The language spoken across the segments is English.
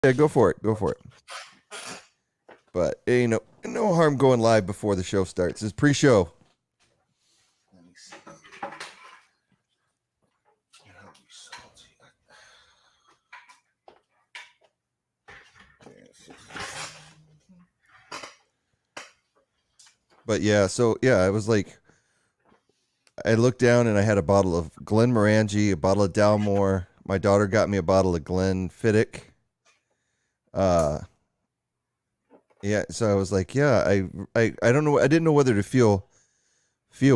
Yeah, go for it. Go for it. But no harm going live before the show starts. It's pre-show. Let me see. But yeah, so yeah, I was like, I looked down and I had a bottle of Glenmorangie, a bottle of Dalmore. My daughter got me a bottle of Glenfiddich. Yeah, so I was like, yeah, I don't know, I didn't know whether to feel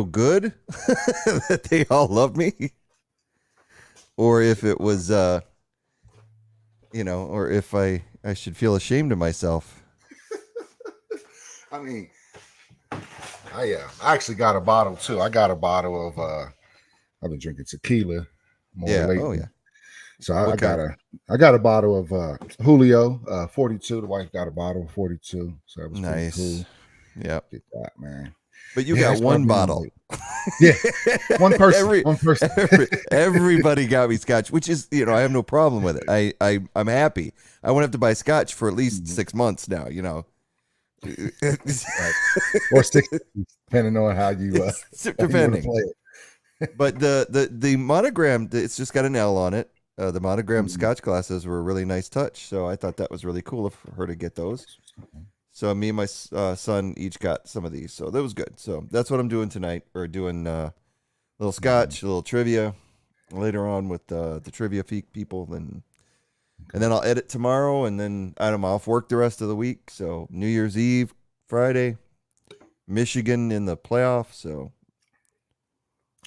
good that they all love me, or if it was, or if I should feel ashamed of myself. I mean, I actually got a bottle too. I got a bottle of I've been drinking tequila more lately. Oh yeah. So I got a bottle of Julio 42. The wife got a bottle of 42. So that was Nice. pretty cool. Yeah. Get that, man. But you got one bottle. Yeah. One person. Everybody got me scotch, which is, I have no problem with it. I'm happy. I won't have to buy scotch for at least 6 months now, Right. Or 6, depending on how you depending. play it. But the monogram, it's just got an L on it. The monogram scotch glasses were a really nice touch. So I thought that was really cool of her to get those. So me and my son each got some of these. So that was good. So that's what I'm doing tonight. Or doing a little scotch, a little trivia later on with the trivia people. And then I'll edit tomorrow. And then I'm off work the rest of the week. So New Year's Eve, Friday, Michigan in the playoff. So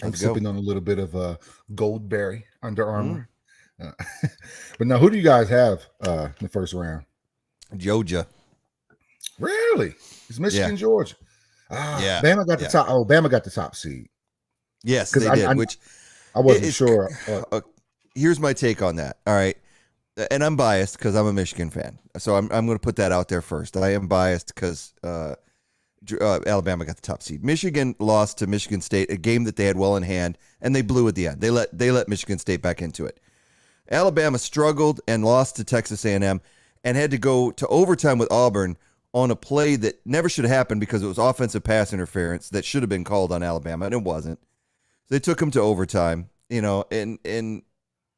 I'm sipping on a little bit of Goldberry Under Armour. But now, who do you guys have in the first round? Georgia. Really? It's Michigan, Georgia. Yeah. Bama got the top. Oh, Bama got the top seed. Yes, they did. Which I wasn't sure. Here's my take on that. All right, and I'm biased because I'm a Michigan fan. So I'm going to put that out there first. I am biased because Alabama got the top seed. Michigan lost to Michigan State, a game that they had well in hand, and they blew at the end. They let Michigan State back into it. Alabama struggled and lost to Texas A&M and had to go to overtime with Auburn on a play that never should have happened because it was offensive pass interference that should have been called on Alabama, and it wasn't. So they took them to overtime, and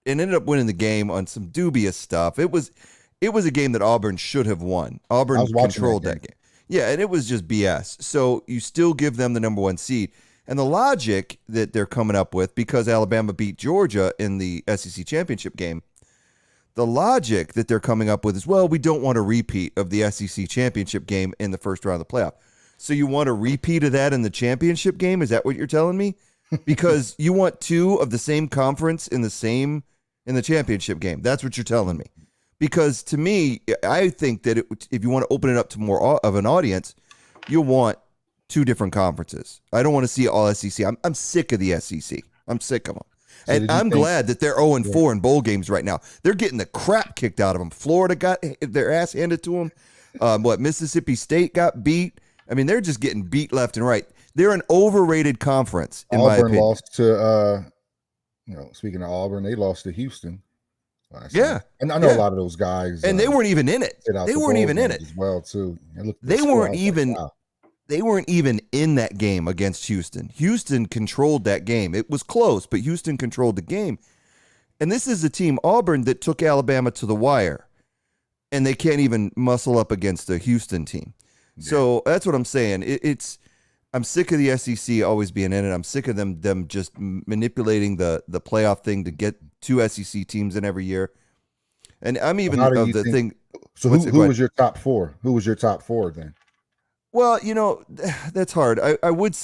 ended up winning the game on some dubious stuff. It was a game that Auburn should have won. Auburn controlled that game. Yeah, and it was just BS. So you still give them the number 1 seed. And the logic that they're coming up with, because Alabama beat Georgia in the SEC championship game, the logic that they're coming up with is, well, we don't want a repeat of the SEC championship game in the first round of the playoff. So you want a repeat of that in the championship game? Is that what you're telling me? Because you want 2 of the same conference in the championship game. That's what you're telling me. Because to me, I think that if you want to open it up to more of an audience, you'll want 2 different conferences. I don't want to see all SEC. I'm sick of the SEC. I'm sick of them. So and I'm glad that they're 0-4 in bowl games right now. They're getting the crap kicked out of them. Florida got their ass handed to them. Mississippi State got beat. I mean, they're just getting beat left and right. They're an overrated conference, in my opinion. Auburn lost to, speaking of Auburn, they lost to Houston. Yeah. And I know a lot of those guys. And they weren't even in it. They weren't even in it. As well, too. They weren't even... Wow. They weren't even in that game against Houston. Houston controlled that game. It was close, but Houston controlled the game. And this is a team, Auburn, that took Alabama to the wire. And they can't even muscle up against a Houston team. Yeah. So that's what I'm saying. I'm sick of the SEC always being in it. I'm sick of them just manipulating the playoff thing to get 2 SEC teams in every year. And I'm even of the thing. So who was your top 4? Who was your top 4 then? Well, that's hard. I would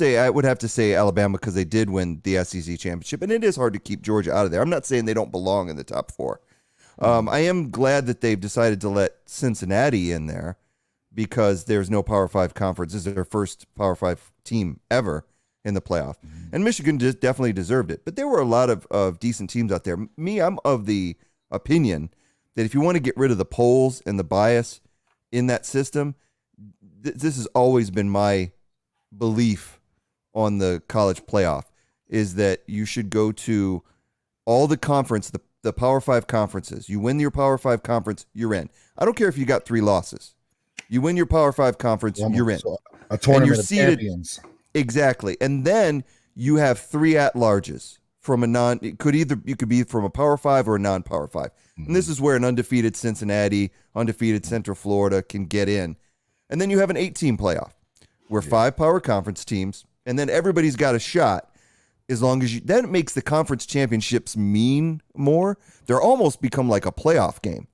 have to say Alabama because they did win the SEC championship, and it is hard to keep Georgia out of there. I'm not saying they don't belong in the top 4. I am glad that they've decided to let Cincinnati in there because there's no Power 5 conference. This is their first Power 5 team ever in the playoff. And Michigan just definitely deserved it. But there were a lot of decent teams out there. I'm of the opinion that if you want to get rid of the polls and the bias in that system, this has always been my belief on the college playoff, is that you should go to all the conference, the Power 5 conferences. You win your Power 5 conference, you're in. I don't care if you got 3 losses. You win your Power 5 conference, you're in. So a And tournament you're of seeded champions. exactly. And then you have 3 at-larges from a non. You could be from a Power 5 or a non-Power 5. And this is where an undefeated Cincinnati, undefeated Central Florida can get in. And then you have an 8-team playoff where 5 power conference teams, and then everybody's got a shot. As long as that makes the conference championships mean more. They're almost become like a playoff game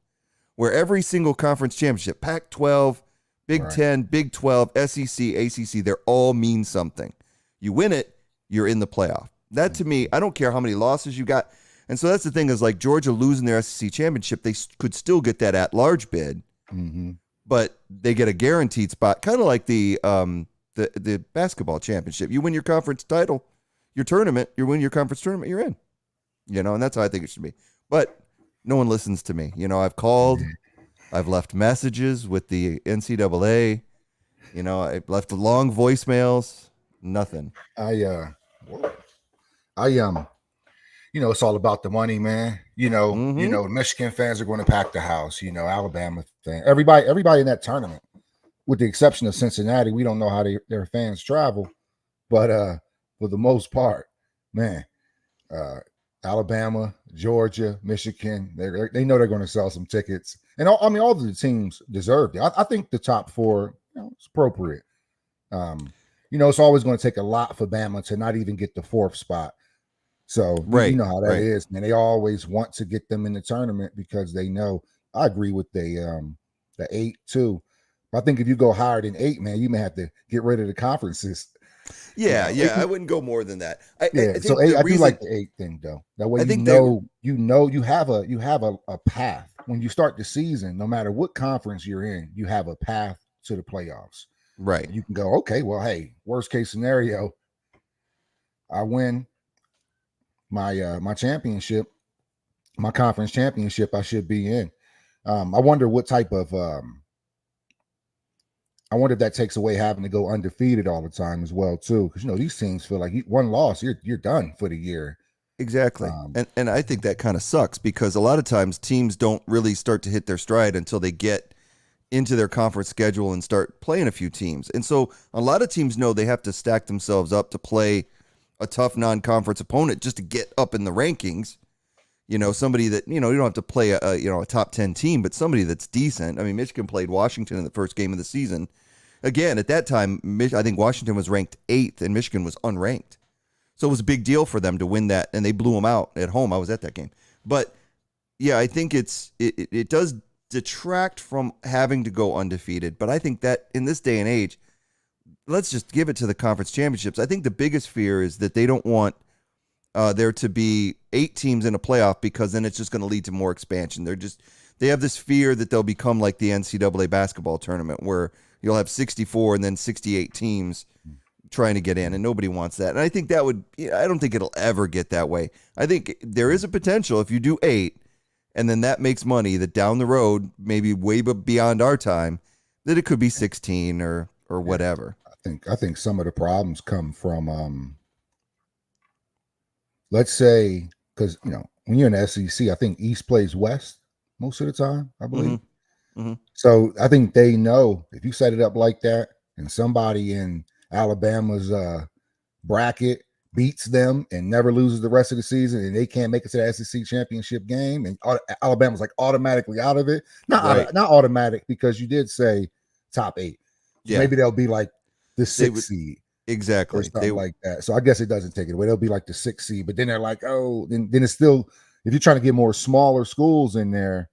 where every single conference championship, Pac-12, Big 10, Big 12, SEC, ACC, they're all mean something. You win it, you're in the playoff. That to me, I don't care how many losses you got. And so that's the thing is like Georgia losing their SEC championship, they could still get that at-large bid, but they get a guaranteed spot, kind of like the basketball championship. You win your conference title, your tournament, you win your conference tournament, you're in. And that's how I think it should be. But no one listens to me. I've called, I've left messages with the NCAA. I've left long voicemails. Nothing. It's all about the money, man. Michigan fans are going to pack the house. Alabama fans, everybody in that tournament, with the exception of Cincinnati. We don't know how their fans travel, but for the most part, man, Alabama, Georgia, Michigan, they know they're going to sell some tickets, and all of the teams deserved it. I think the top 4, it's appropriate. It's always going to take a lot for Bama to not even get the 4th spot. So you know how that is, man. They always want to get them in the tournament because they know. I agree with the 8 too. But I think if you go higher than 8, man, you may have to get rid of the conferences. Yeah, I wouldn't go more than that. I think so 8, I do like the 8 thing though. That way you have a path when you start the season. No matter what conference you're in, you have a path to the playoffs. Right. You can go, okay, well, hey, worst case scenario, I win my championship, my conference championship. I should be in. I wonder what type of I wonder if that takes away having to go undefeated all the time as well too, because these teams feel like one loss, you're done for the year. Exactly. And I think that kind of sucks because a lot of times teams don't really start to hit their stride until they get into their conference schedule and start playing a few teams. And so a lot of teams know they have to stack themselves up to play a tough non-conference opponent just to get up in the rankings. Somebody that, you don't have to play a top 10 team, but somebody that's decent. I mean, Michigan played Washington in the first game of the season. Again, at that time, I think Washington was ranked 8th and Michigan was unranked. So it was a big deal for them to win that, and they blew them out at home. I was at that game. But yeah, I think it does detract from having to go undefeated. But I think that in this day and age, let's just give it to the conference championships. I think the biggest fear is that they don't want there to be 8 teams in a playoff because then it's just going to lead to more expansion. They have this fear that they'll become like the NCAA basketball tournament where you'll have 64 and then 68 teams trying to get in, and nobody wants that. And I think I don't think it'll ever get that way. I think there is a potential if you do 8 and then that makes money that down the road, maybe way beyond our time, that it could be 16 or whatever. I think some of the problems come from let's say, because when you're in the SEC, I think East plays West most of the time, I believe. So I think they know if you set it up like that and somebody in Alabama's bracket beats them and never loses the rest of the season and they can't make it to the SEC championship game and Alabama's like automatically out of it. Not automatic, because you did say top 8. So maybe they'll be like the 6th seed. Exactly. Or something like that. So I guess it doesn't take it away. They'll be like the 6th seed, but then they're like, oh, then it's still, if you're trying to get more smaller schools in there,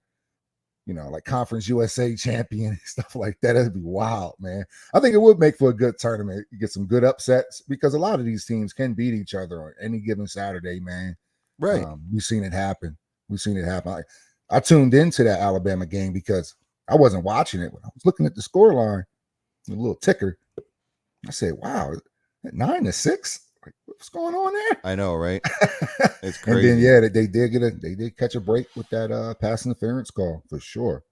like Conference USA champion and stuff like that, that'd be wild, man. I think it would make for a good tournament. You get some good upsets because a lot of these teams can beat each other on any given Saturday, man. Right. We've seen it happen. I tuned into that Alabama game because I wasn't watching it. When I was looking at the scoreline, a little ticker, I said, wow, 9-6? Like, what's going on there? I know, right? It's crazy. And then they did catch a break with that pass interference call for sure.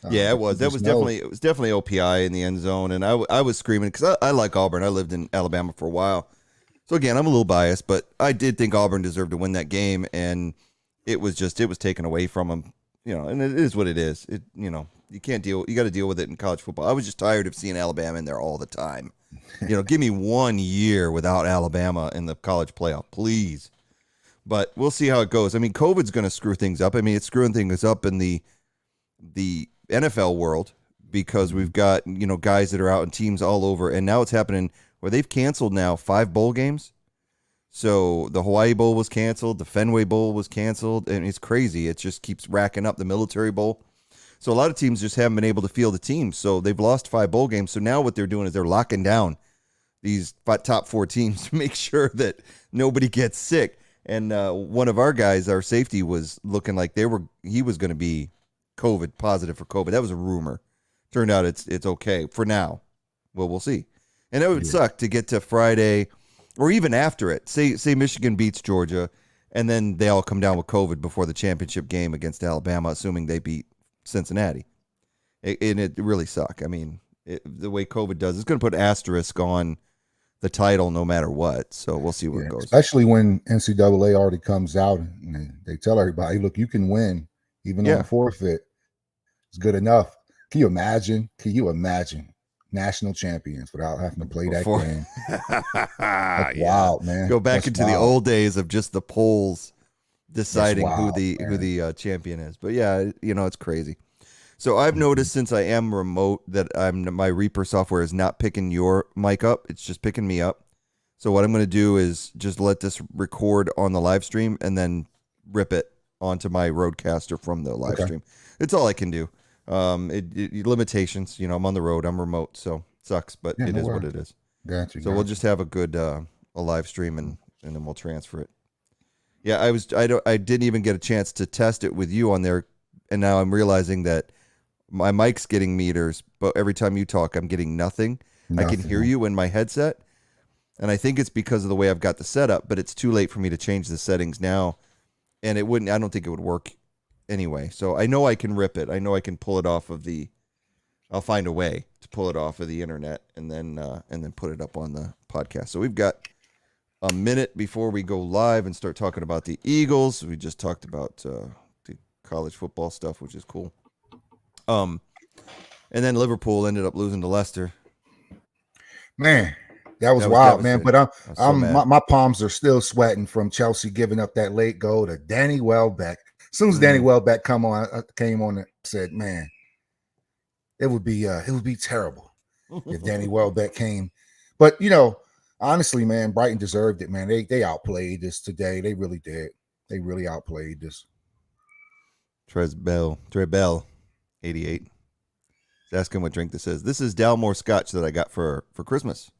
Yeah, it was. It was definitely OPI in the end zone, and I was screaming because I like Auburn. I lived in Alabama for a while, so again, I'm a little biased, but I did think Auburn deserved to win that game, and it was taken away from them, and it is what it is. You can't you got to deal with it in college football. I was just tired of seeing Alabama in there all the time. Give me 1 year without Alabama in the college playoff, please. But we'll see how it goes. I mean, COVID's going to screw things up. I mean, it's screwing things up in the NFL world because we've got, guys that are out in teams all over. And now it's happening where they've canceled now 5 bowl games. So the Hawaii Bowl was canceled. The Fenway Bowl was canceled. And it's crazy. It just keeps racking up. The Military Bowl. So a lot of teams just haven't been able to field the teams. So they've lost 5 bowl games. So now what they're doing is they're locking down these top 4 teams to make sure that nobody gets sick. And one of our guys, our safety, was looking like he was going to be positive for COVID. That was a rumor. Turned out it's okay for now. Well, we'll see. And it would suck to get to Friday or even after it. Say Michigan beats Georgia, and then they all come down with COVID before the championship game against Alabama, assuming they beat Cincinnati. And it really suck. I mean, the way COVID does, it's going to put asterisk on the title no matter what. So we'll see where it goes. Especially when NCAA already comes out and they tell everybody, look, you can win even on forfeit. It's good enough. Can you imagine national champions without having to play that game? That's wild, man. Go back into the old days of just the polls deciding who the champion is. But yeah, it's crazy. So I've noticed since I am remote that my Reaper software is not picking your mic up. It's just picking me up. So what I'm going to do is just let this record on the live stream and then rip it onto my Rodecaster from the live stream. It's all I can do. Limitations, I'm on the road, I'm remote, so it sucks, but it is what it is. Gotcha. So we'll just have a good a live stream and then we'll transfer it. Yeah, I didn't even get a chance to test it with you on there, and now I'm realizing that my mic's getting meters, but every time you talk, I'm getting nothing. I can hear you in my headset, and I think it's because of the way I've got the setup, but it's too late for me to change the settings now, and I don't think it would work anyway. So I know I can rip it. I know I can pull it off of I'll find a way to pull it off of the internet and then put it up on the podcast. So we've got a minute before we go live and start talking about the Eagles. We just talked about the college football stuff, which is cool. And then Liverpool ended up losing to Leicester. Man, that was wild, man. But my palms are still sweating from Chelsea giving up that late goal to Danny Welbeck. As soon as Danny Welbeck came on and said, man, it would be terrible if Danny Welbeck came. But honestly, man, Brighton deserved it, man. They outplayed this today. They really did. They really outplayed this. Trey Bell, 88. He's asking what drink this is. This is Dalmore Scotch that I got for Christmas.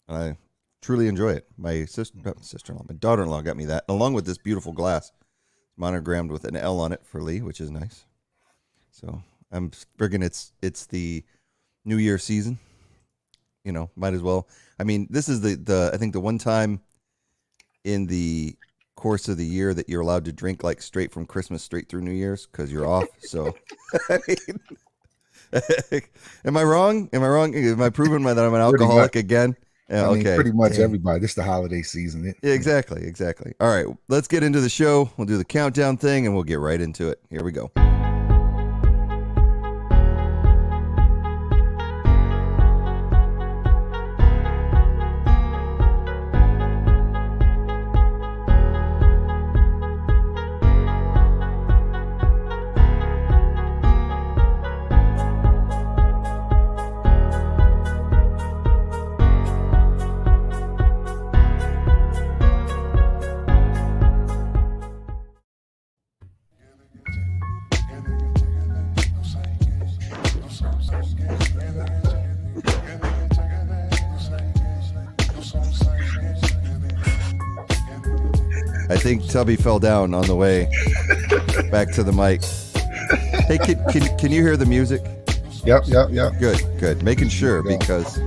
I truly enjoy it. My sister-in-law, my daughter-in-law got me that, along with this beautiful glass. It's monogrammed with an L on it for Lee, which is nice. So I'm friggin' it's the New Year season. Might as well. I mean, this is I think the one time in the course of the year that you're allowed to drink like straight from Christmas straight through New Year's because you're off. So, I mean, am I wrong? Am I proving that I'm an alcoholic again? Yeah, I mean, pretty much everybody. This is the holiday season. Yeah, exactly. All right, let's get into the show. We'll do the countdown thing and we'll get right into it. Here we go. I think Tubby fell down on the way back to the mic. Hey, can you hear the music? Yep. Good. Making sure because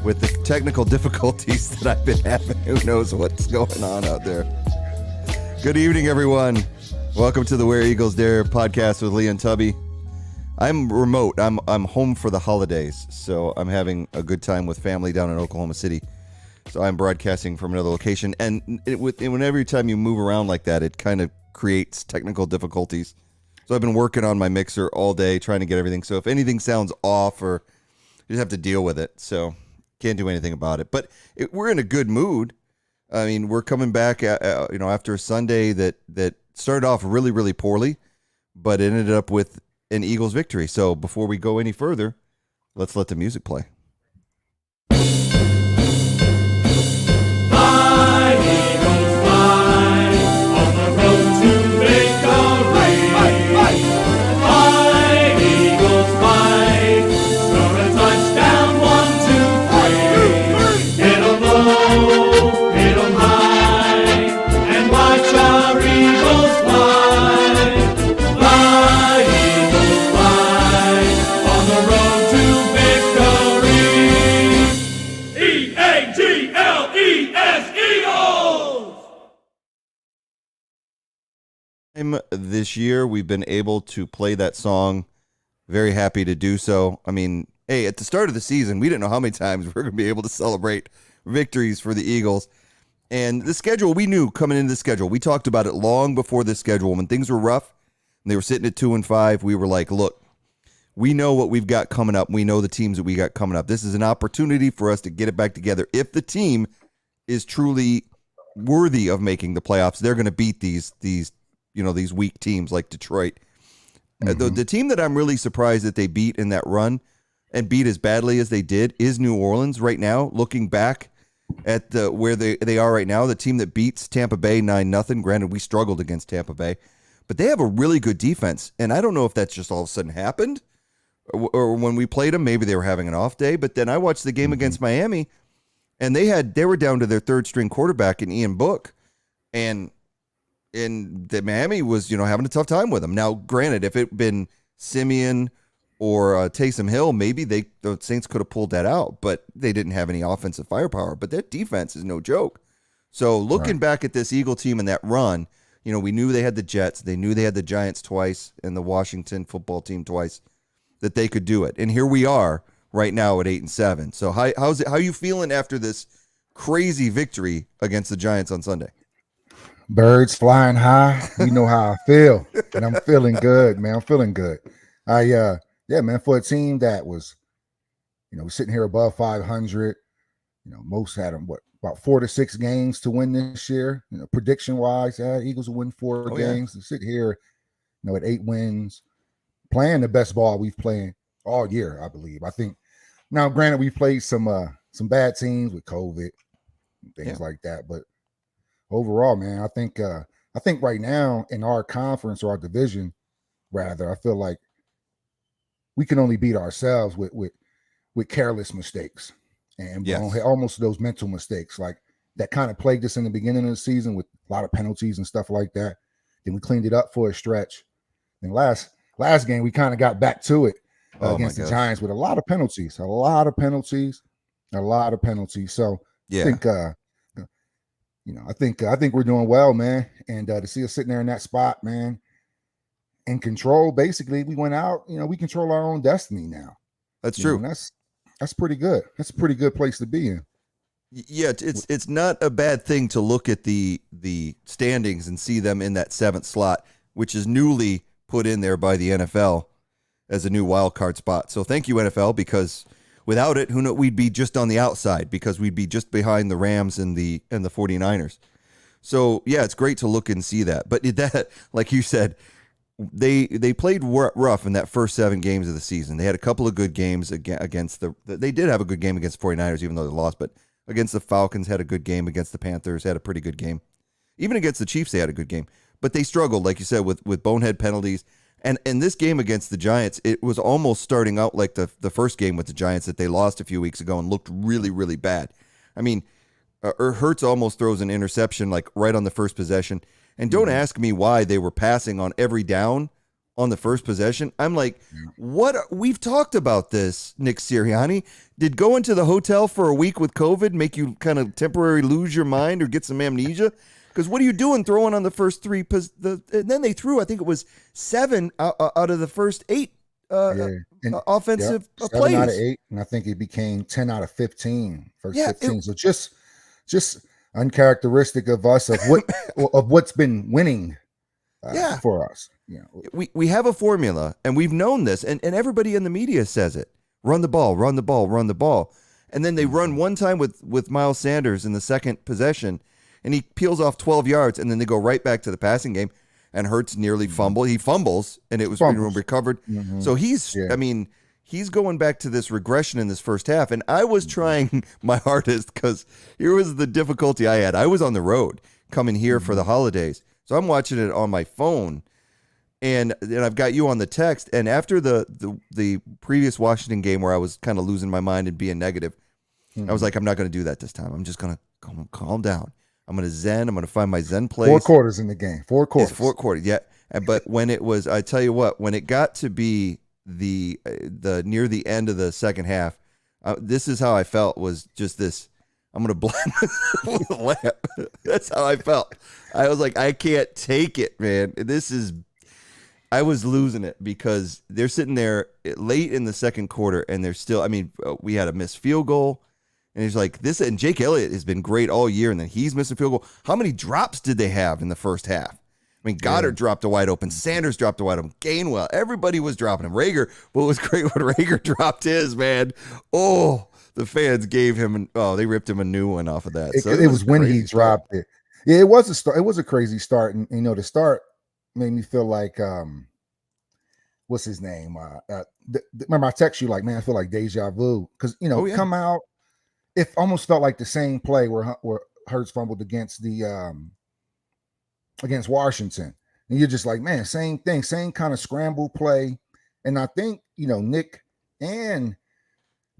with the technical difficulties that I've been having, who knows what's going on out there. Good evening, everyone. Welcome to the Where Eagles Dare podcast with Lee and Tubby. I'm remote. I'm home for the holidays, so I'm having a good time with family down in Oklahoma City. So I'm broadcasting from another location, and whenever time you move around like that, it kind of creates technical difficulties. So I've been working on my mixer all day, trying to get everything. So if anything sounds off, or you just have to deal with it. So can't do anything about it. But we're in a good mood. I mean, we're coming back, after a Sunday that started off really, really poorly, but it ended up with an Eagles victory. So before we go any further, let's let the music play. Fly, Eagles, fly, on the road to victory. Fly, Eagles, fly, score a touchdown, 1, 2, 3. Hit 'em low, hit 'em high, and watch our Eagles fly. Fly, Eagles, fly, on the road to victory. E-A-G-L-E-S, Eagles! This year, we've been able to play that song. Very happy to do so. I mean, hey, at the start of the season, we didn't know how many times we're going to be able to celebrate victories for the Eagles. And the schedule, we knew coming into the schedule. We talked about it long before the schedule. When things were rough and they were sitting at 2-5, we were like, look, we know what we've got coming up. We know the teams that we got coming up. This is an opportunity for us to get it back together. If the team is truly worthy of making the playoffs, they're going to beat these weak teams like Detroit. The team that I'm really surprised that they beat in that run and beat as badly as they did is New Orleans right now. Looking back at where they are right now, the team that beats Tampa Bay 9-0. Granted, we struggled against Tampa Bay, but they have a really good defense. And I don't know if that's just all of a sudden happened or when we played them, maybe they were having an off day. But then I watched the game against Miami, and they were down to their third string quarterback in Ian Book, and the Miami was having a tough time with them. Now, granted, if it had been Simeon or Taysom Hill, maybe the Saints could have pulled that out, but they didn't have any offensive firepower. But that defense is no joke. So looking back at this Eagle team and that run, we knew they had the Jets, they knew they had the Giants twice, and the Washington football team twice, that they could do it. And here we are right now at 8-7. So how are you feeling after this crazy victory against the Giants on Sunday? Birds flying high. You know how I feel. And I'm feeling good, man. I'm feeling good. Man, for a team that was, sitting here above 500, most had them, about 4 to 6 games to win this year. Prediction wise, Eagles will win 4 games. To sit here, at 8 wins, playing the best ball we've played all year, I believe. I think now, granted, we've played some bad teams with COVID and things like that, but overall, man, I think right now in our conference or our division, rather, I feel like we can only beat ourselves with careless mistakes and almost those mental mistakes like that kind of plagued us in the beginning of the season with a lot of penalties and stuff like that. Then we cleaned it up for a stretch. And last game, we kind of got back to it against the Giants with a lot of penalties. So I think we're doing well, man. And to see us sitting there in that spot, man, in control, basically, we went out. We control our own destiny now. That's true. That's pretty good. That's a pretty good place to be in. Yeah, it's not a bad thing to look at the standings and see them in that 7th slot, which is newly put in there by the NFL as a new wild card spot. So thank you, NFL, because without it, who knows, we'd be just on the outside because we'd be just behind the Rams and the 49ers. So yeah, it's great to look and see that. But that, like you said, they played rough in that first 7 games of the season. They had a couple of good games against they did have a good game against the 49ers, even though they lost, but against the Falcons had a good game, against the Panthers had a pretty good game. Even against the Chiefs, they had a good game. But they struggled, like you said, with bonehead penalties. And in this game against the Giants, it was almost starting out like the first game with the Giants that they lost a few weeks ago and looked really, really bad. I mean, Hurts almost throws an interception like right on the first possession. And don't ask me why they were passing on every down on the first possession. I'm like, what? We've talked about this, Nick Sirianni. Did going to the hotel for a week with COVID make you kind of temporarily lose your mind or get some amnesia? Because what are you doing throwing on the first 3? And then they threw, I think it was 7 out of the first 8 offensive 7 plays. out of 8, and I think it became 10 out of 15 first 15. So just just uncharacteristic of us of what's been winning for us. You know, we have a formula, and we've known this, and everybody in the media says it: run the ball, run the ball, run the ball. And then they run one time with Miles Sanders in the second possession, and he peels off 12 yards, and then they go right back to the passing game, and Hurts nearly fumble. He fumbles, and it was recovered. So he's going back to this regression in this first half, and I was trying my hardest because here was the difficulty I had. I was on the road coming here for the holidays, so I'm watching it on my phone, and I've got you on the text. And after the previous Washington game where I was kind of losing my mind and being negative, I was like, I'm not going to do that this time. I'm just going to calm down. I'm going to zen. I'm going to find my zen place. 4 quarters in the game. 4 quarters. It's 4 quarters. Yeah. But when it was, I tell you what, when it got to be the near the end of the second half, this is how I felt, was just this. I'm going to blind with a lamp. That's how I felt. I was like, I can't take it, man. I was losing it because they're sitting there late in the second quarter, and they're still, we had a missed field goal, and he's like, this, and Jake Elliott has been great all year, and then he's missing a field goal. How many drops did they have in the first half? I mean, Goddard dropped a wide open, Sanders dropped a wide open, Gainwell, everybody was dropping him. Rager, what was great when Rager dropped his, man. Oh, the fans gave him, they ripped him a new one off of that. So it was when he dropped it. Yeah, it was a start. It was a crazy start, and the start made me feel like what's his name? Remember I text you like, man, I feel like deja vu because come out. It almost felt like the same play where Hurts fumbled against against Washington, and you're just like, man, same thing, same kind of scramble play. And I think Nick and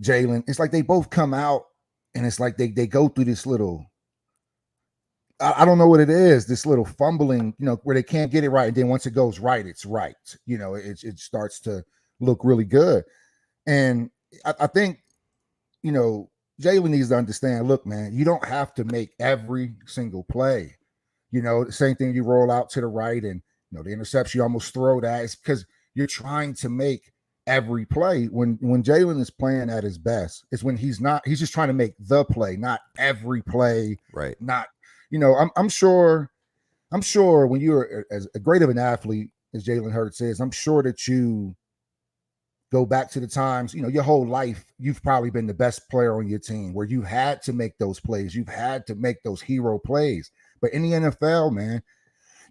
Jalen, it's like they both come out, and it's like they go through this little. I don't know what it is, this little fumbling, where they can't get it right. And then once it goes right, it's right. It starts to look really good. And I think, Jalen needs to understand, look, man, you don't have to make every single play. The same thing, you roll out to the right and, the interception, you almost throw that. It's because you're trying to make every play. When Jalen is playing at his best, it's when he's just trying to make the play, not every play. Right. Not, I'm sure when you're as great of an athlete as Jalen Hurts is, I'm sure that you go back to the times, your whole life, you've probably been the best player on your team where you had to make those plays. You've had to make those hero plays. But in the NFL, man,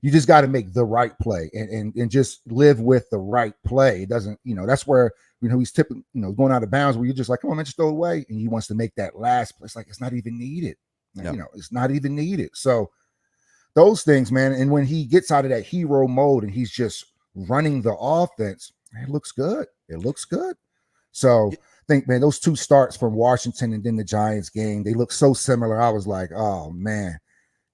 you just got to make the right play and just live with the right play. It doesn't, that's where, he's tipping, going out of bounds where you're just like, come on, man, just throw it away. And he wants to make that last play. It's like, it's not even needed. No. It's not even needed. So those things, man. And when he gets out of that hero mode and he's just running the offense, it looks good. It looks good. So I think, man, those 2 starts from Washington and then the Giants game, they look so similar. I was like, oh man,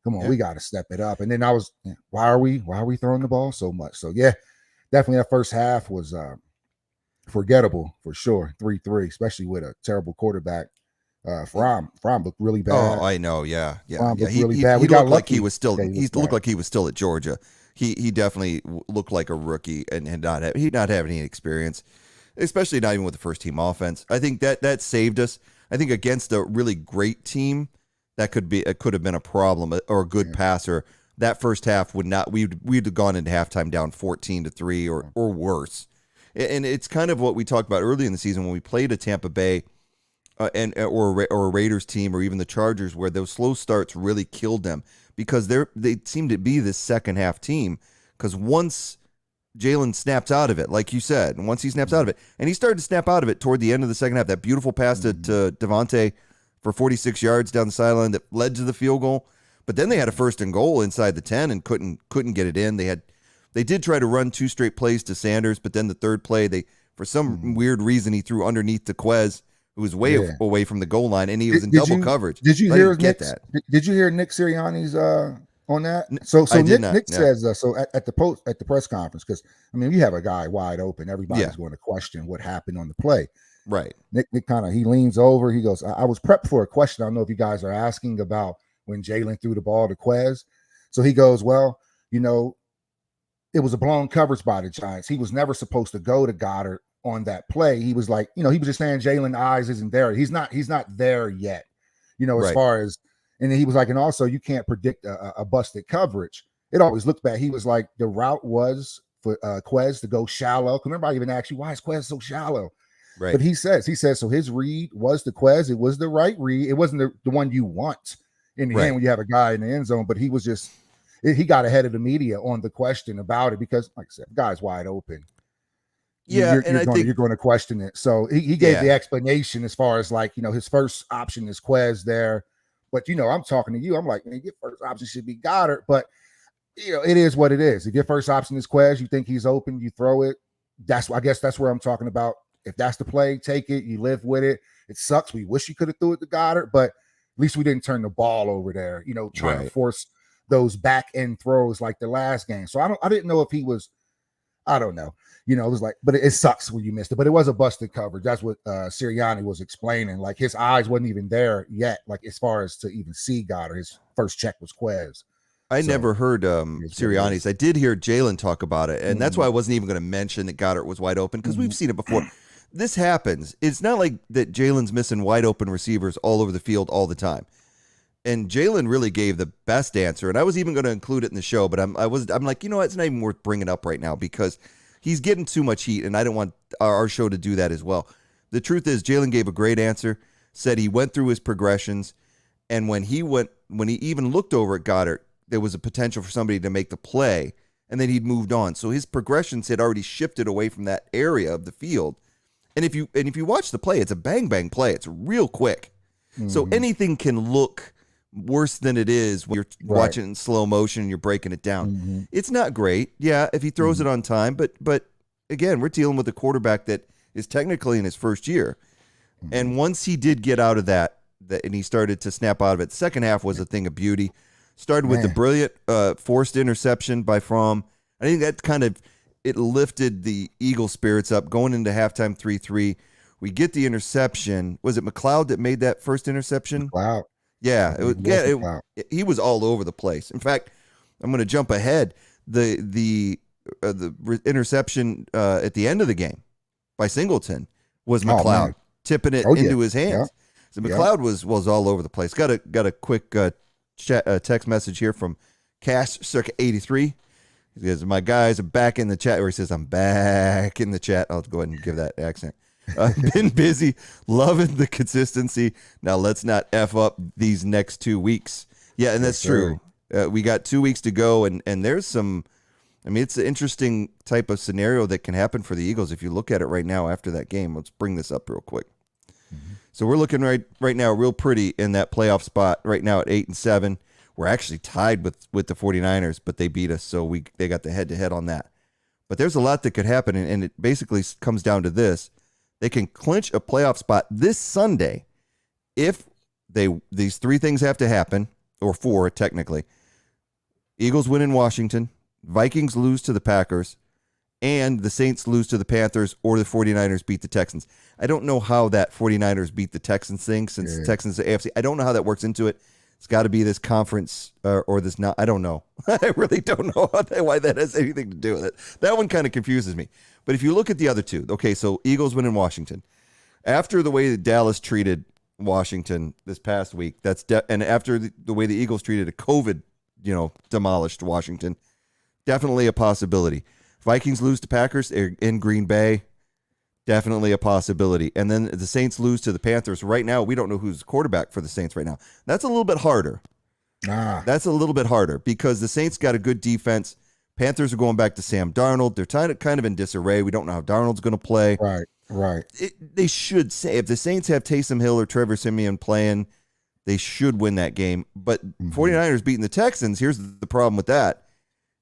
come on, we got to step it up. And then I was, why are we throwing the ball so much? So yeah, definitely that first half was forgettable for sure. 3-3, especially with a terrible quarterback. Fromm looked really bad. Oh, I know. Yeah. Fromm looked really bad. He looked like he was still. He looked like he was still at Georgia. He definitely looked like a rookie and he not having any experience, especially not even with the first team offense. I think that saved us. I think against a really great team, it could have been a problem, or a good passer. That first half would not. We'd have gone into halftime down 14-3 or worse. And it's kind of what we talked about early in the season when we played a Tampa Bay. Or a Raiders team, or even the Chargers, where those slow starts really killed them because they seem to be this second half team. Because once Jalen snaps out of it, like you said, and once he snaps out of it, and he started to snap out of it toward the end of the second half, that beautiful pass to Devontae for 46 yards down the sideline that led to the field goal. But then they had a 1st and goal inside the 10 and couldn't get it in. They did try to run 2 straight plays to Sanders, but then the third play, for some weird reason, he threw underneath to Quez, who was way away from the goal line, and he was in double coverage. Did you hear Nick Sirianni's on that? So Nick says so at the press conference, because you have a guy wide open, everybody's going to question what happened on the play. Right. Nick he leans over, he goes, I was prepped for a question. I don't know if you guys are asking about when Jalen threw the ball to Quez. So he goes, well, it was a blown coverage by the Giants. He was never supposed to go to Goddard on that play. He was like, he was just saying Jalen eyes isn't there. He's not there yet, as far as, And then he was like, and also you can't predict a busted coverage. It always looked bad. He was like, the route was for Quez to go shallow. Remember, I even asked you, why is Quez so shallow? Right. But he says, so his read was the Quez. It was the right read. It wasn't the one you want in the end when you have a guy in the end zone, but he was just, he got ahead of the media on the question about it because, like I said, the guy's wide open. Yeah, you're going to question it. So he gave the explanation as far as like, his first option is Quez there. But, I'm talking to you. I'm like, man, your first option should be Goddard. But, it is what it is. If your first option is Quez, you think he's open, you throw it. I guess that's where I'm talking about. If that's the play, take it. You live with it. It sucks. We wish you could have threw it to Goddard, but at least we didn't turn the ball over there, trying to force those back end throws like the last game. So I didn't know if he was, I don't know. It was like, but it sucks when you missed it. But it was a busted coverage. That's what Sirianni was explaining. Like his eyes wasn't even there yet, like as far as to even see Goddard. His first check was Quez. I never heard Sirianni's. I did hear Jalen talk about it, and that's why I wasn't even going to mention that Goddard was wide open because we've seen it before. This happens. It's not like that Jalen's missing wide open receivers all over the field all the time. And Jalen really gave the best answer, and I was even going to include it in the show, but I'm like, it's not even worth bringing up right now because he's getting too much heat, and I don't want our show to do that as well. The truth is, Jalen gave a great answer, said he went through his progressions, and when he even looked over at Goddard, there was a potential for somebody to make the play, and then he'd moved on. So his progressions had already shifted away from that area of the field. And if you watch the play, it's a bang play. It's real quick. So anything can look worse than it is when you're watching it in slow motion and you're breaking it down. It's not great. Yeah, if he throws it on time, but again, we're dealing with a quarterback that is technically in his first year. And once he did get out of that and he started to snap out of it, the second half was a thing of beauty. Started with the brilliant forced interception by Fromm. I think that kind of it lifted the Eagles' spirits up going into halftime 3-3. We get the interception. Was it McLeod that made that first interception? McLeod. Yeah, he was all over the place. In fact, I'm going to jump ahead. The interception at the end of the game by Singleton was McLeod tipping it into his hands. Yeah. So McLeod was all over the place. Got a quick text message here from Cash circa 83. He says, my guys are back in the chat, or he says, I'm back in the chat. I'll go ahead and give that accent. I've been busy, loving the consistency. Now let's not F up these next 2 weeks. Yeah, and that's true. We got 2 weeks to go, and there's some, it's an interesting type of scenario that can happen for the Eagles if you look at it right now after that game. Let's bring this up real quick. So we're looking right now real pretty in that playoff spot right now at 8-7. We're actually tied with the 49ers, but they beat us, so they got the head-to-head on that. But there's a lot that could happen, and it basically comes down to this. They can clinch a playoff spot this Sunday if these three things have to happen, or four technically. Eagles win in Washington, Vikings lose to the Packers, and the Saints lose to the Panthers, or the 49ers beat the Texans. I don't know how that 49ers beat the Texans thing, since the Texans are AFC. I don't know how that works into it. It's got to be this conference or this not. I don't know. I really don't know why that has anything to do with it. That one kind of confuses me. But if you look at the other two, okay, so Eagles win in Washington. After the way that Dallas treated Washington this past week, and after the way the Eagles treated a COVID, demolished Washington, definitely a possibility. Vikings lose to Packers in Green Bay, definitely a possibility. And then the Saints lose to the Panthers. Right now, we don't know who's quarterback for the Saints right now. That's a little bit harder. That's a little bit harder because the Saints got a good defense. Panthers are going back to Sam Darnold. They're kind of in disarray. We don't know how Darnold's going to play. Right. They should say, if the Saints have Taysom Hill or Trevor Siemian playing, they should win that game. But 49ers beating the Texans, here's the problem with that,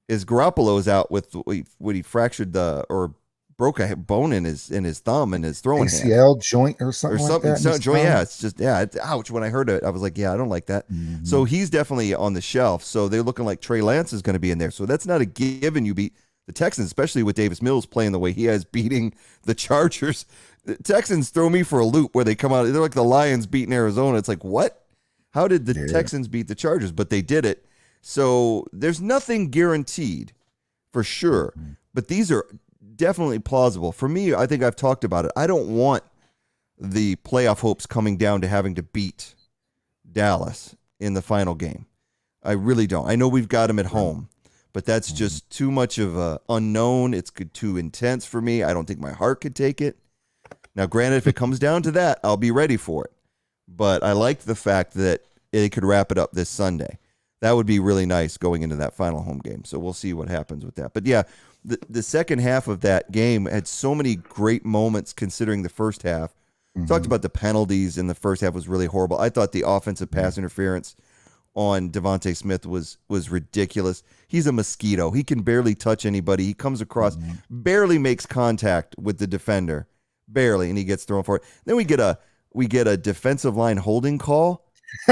is Garoppolo is out with what he fractured or broke a bone in his thumb and his throwing ACL joint or something like that. Joint, it's just ouch. When I heard it, I was like, I don't like that. So he's definitely on the shelf. So they're looking like Trey Lance is going to be in there. So that's not a given. You beat the Texans, especially with Davis Mills playing the way he has, beating the Chargers. The Texans throw me for a loop where they come out. They're like the Lions beating Arizona. It's like, what? How did the Texans beat the Chargers? But they did it. So there's nothing guaranteed for sure. But these are definitely plausible. For me, I think I've talked about it. I don't want the playoff hopes coming down to having to beat Dallas in the final game. I really don't. I know we've got him at home, but that's just too much of a unknown. It's too intense for me. I don't think my heart could take it. Now, granted, if it comes down to that, I'll be ready for it. But I like the fact that it could wrap it up this Sunday. That would be really nice going into that final home game. So we'll see what happens with that. But yeah, the second half of that game had so many great moments considering the first half. Talked about the penalties in the first half was really horrible. I thought the offensive pass interference on Devontae Smith was ridiculous. He's a mosquito. He can barely touch anybody. He comes across, barely makes contact with the defender, barely, and he gets thrown for it. Then we get a defensive line holding call.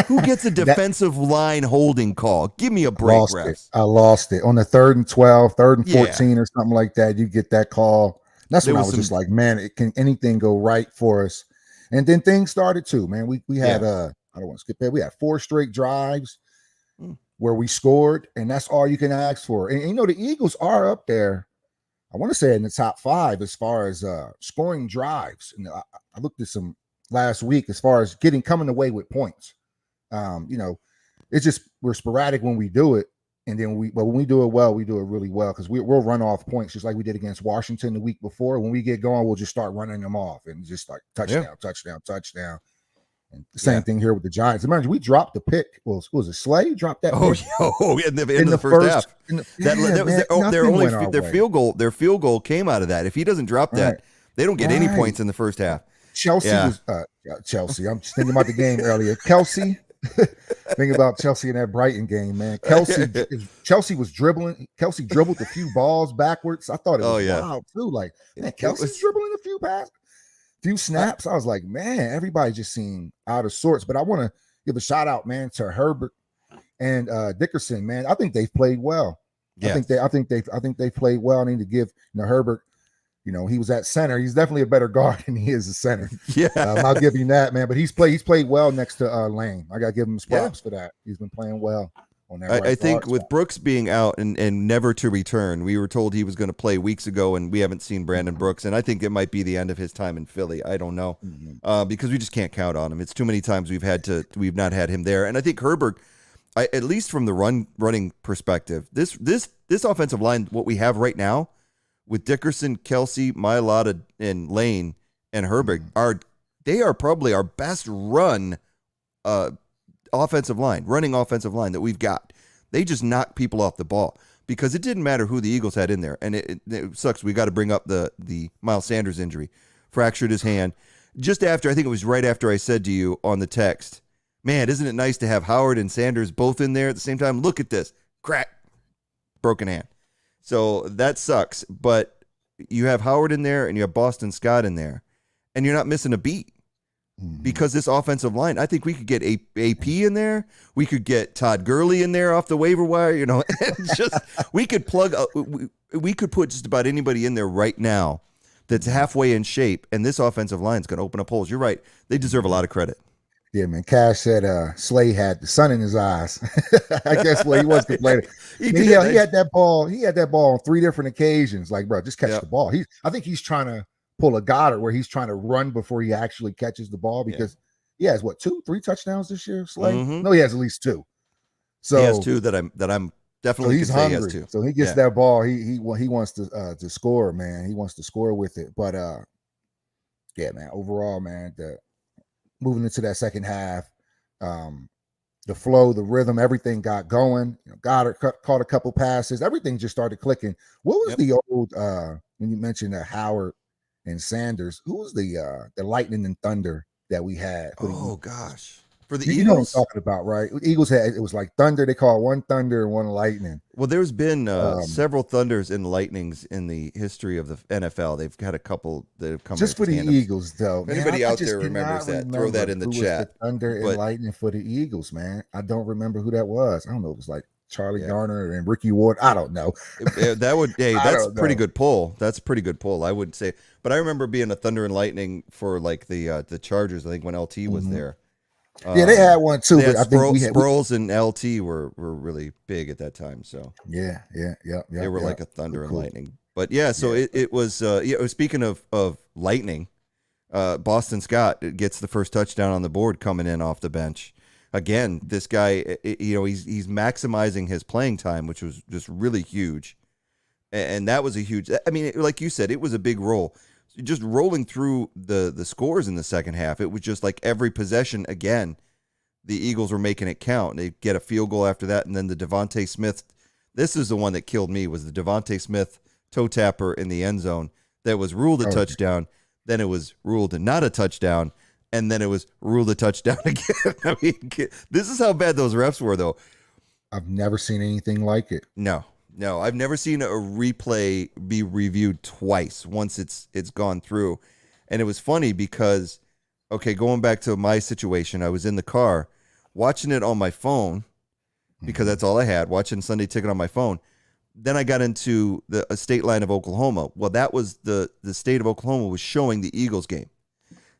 Who gets a defensive line holding call? Give me a break, refs. I lost it on the 3rd and 12, 3rd and 14 or something like that. You get that call. That's when I was just like, man, can anything go right for us? And then things started too, man. We had I don't want to skip that. We had 4 straight drives where we scored, and that's all you can ask for. And you know, the Eagles are up there. I want to say in the top 5 as far as scoring drives. And I looked at some last week as far as coming away with points. You know, it's just we're sporadic when we do it, and then when we do it well, we do it really well because we'll run off points just like we did against Washington the week before. When we get going, we'll just start running them off and just like touchdown. And the same thing here with the Giants. Imagine we dropped the pick. Was it Slay dropped that? In the first half. Their field goal came out of that. If he doesn't drop that, they don't get any points in the first half. Chelsea. I'm just thinking about the game earlier. Kelsey. Think about Chelsea in that Brighton game, man. Chelsea was dribbling. Kelsey dribbled a few balls backwards. I thought it was wild too. Like, man, Kelsey's dribbling a few snaps. I was like, man, everybody just seemed out of sorts. But I want to give a shout out, man, to Herbert and Dickerson, man. I think they've played well. Yeah. I think they played well. I need to give Herbert. You know, he was at center. He's definitely a better guard than he is a center. Yeah, I'll give him that, man. But he's played well next to Lane. I got to give him props for that. He's been playing well on that. I think with Brooks being out and never to return, we were told he was going to play weeks ago, and we haven't seen Brandon Brooks. And I think it might be the end of his time in Philly. I don't know because we just can't count on him. It's too many times we've not had him there. And I think Herbert, at least from the running perspective, this offensive line, what we have right now, with Dickerson, Kelsey, Mailata, and Lane and Herbert they are probably our best running offensive line that we've got. They just knock people off the ball because it didn't matter who the Eagles had in there. And it sucks. We got to bring up the Miles Sanders injury. Fractured his hand. Just after, I think it was right after I said to you on the text, man, isn't it nice to have Howard and Sanders both in there at the same time? Look at this. Crack. Broken hand. So that sucks, but you have Howard in there and you have Boston Scott in there, and you're not missing a beat because this offensive line, I think we could get AP in there. We could get Todd Gurley in there off the waiver wire. You know, we could we could put just about anybody in there right now that's halfway in shape, and this offensive line is going to open up holes. You're right. They deserve a lot of credit. Yeah, man. Cash said Slay had the sun in his eyes. I guess he was complaining. He had that ball. He had that ball on 3 different occasions. Like, bro, just catch the ball. I think he's trying to pull a Goddard where he's trying to run before he actually catches the ball because he has 2-3 touchdowns this year. Slay? No, he has at least 2. So he has 2 that I'm definitely. So he's hungry. He has 2. So he gets that ball. He wants to score, man. He wants to score with it. But yeah, man. Overall, man, moving into that second half, the flow, the rhythm, everything got going. Goddard caught a couple passes. Everything just started clicking. What was the old when you mentioned Howard and Sanders? Who was the lightning and thunder that we had? Oh gosh, for the Eagles, you know what I'm talking about, right? Eagles had it was like thunder. They call one thunder and one lightning. Well, there's been several thunders and lightnings in the history of the NFL. They've had a couple that have come just for the Eagles, though. If anybody out there remembers that, throw that in the chat. The thunder and lightning for the Eagles, man. I don't remember who that was. I don't know. It was like Charlie Garner and Ricky Ward. I don't know. That's a pretty good pull. That's a pretty good pull, I would say. But I remember being a thunder and lightning for like the Chargers. I think when LT was there. Yeah, they had one too. But I think Sproles and LT were really big at that time. So yeah. They were like a thunder and lightning. But yeah, so it was. Speaking of lightning, Boston Scott gets the first touchdown on the board coming in off the bench. again, this guy, he's maximizing his playing time, which was just really huge. And that was a huge, I mean, like you said, it was a big roll. Just rolling through the scores in the second half, it was just like every possession, again, the Eagles were making it count. They get a field goal after that, and then the Devontae Smith, this is the one that killed me, was the Devontae Smith toe tapper in the end zone that was ruled a touchdown, then it was ruled not a touchdown, and then it was ruled a touchdown again. I mean, this is how bad those refs were, though. I've never seen anything like it. No, I've never seen a replay be reviewed twice once it's gone through. And it was funny because, okay, going back to my situation, I was in the car watching it on my phone because that's all I had, watching Sunday Ticket on my phone. Then I got into a state line of Oklahoma. Well, that was the state of Oklahoma was showing the Eagles game.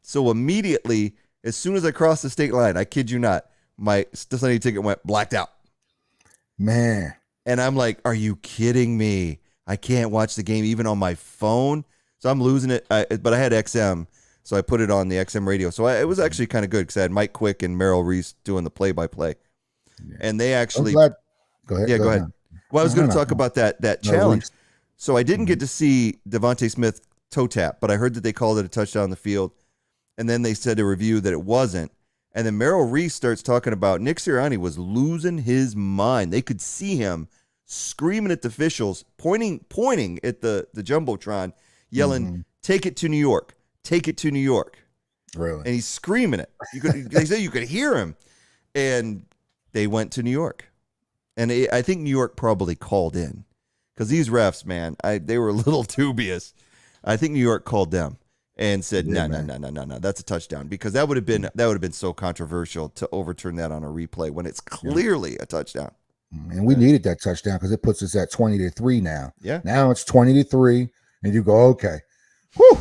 So immediately, as soon as I crossed the state line, I kid you not, my Sunday Ticket went blacked out. Man. And I'm like, are you kidding me? I can't watch the game even on my phone. So I'm losing it. But I had XM, so I put it on the XM radio. So it was actually kind of good because I had Mike Quick and Merrill Reese doing the play-by-play. Yeah. And they actually... Go ahead. Yeah, go ahead. Well, I was going to talk about that challenge. So I didn't get to see Devontae Smith toe tap, but I heard that they called it a touchdown on the field. And then they said a review that it wasn't. And then Merrill Reese starts talking about Nick Sirianni was losing his mind. They could see him screaming at the officials, pointing at the Jumbotron, yelling, "Take it to New York. Take it to New York." Really? And he's screaming it. They say you could hear him. And they went to New York. And I think New York probably called in. Because these refs, man, they were a little dubious. I think New York called them and said, no, that's a touchdown. Because that would have been so controversial to overturn that on a replay when it's clearly a touchdown. And we needed that touchdown because it puts us at 20-3 now. Yeah. Now it's 20-3, and you go, okay. Whew.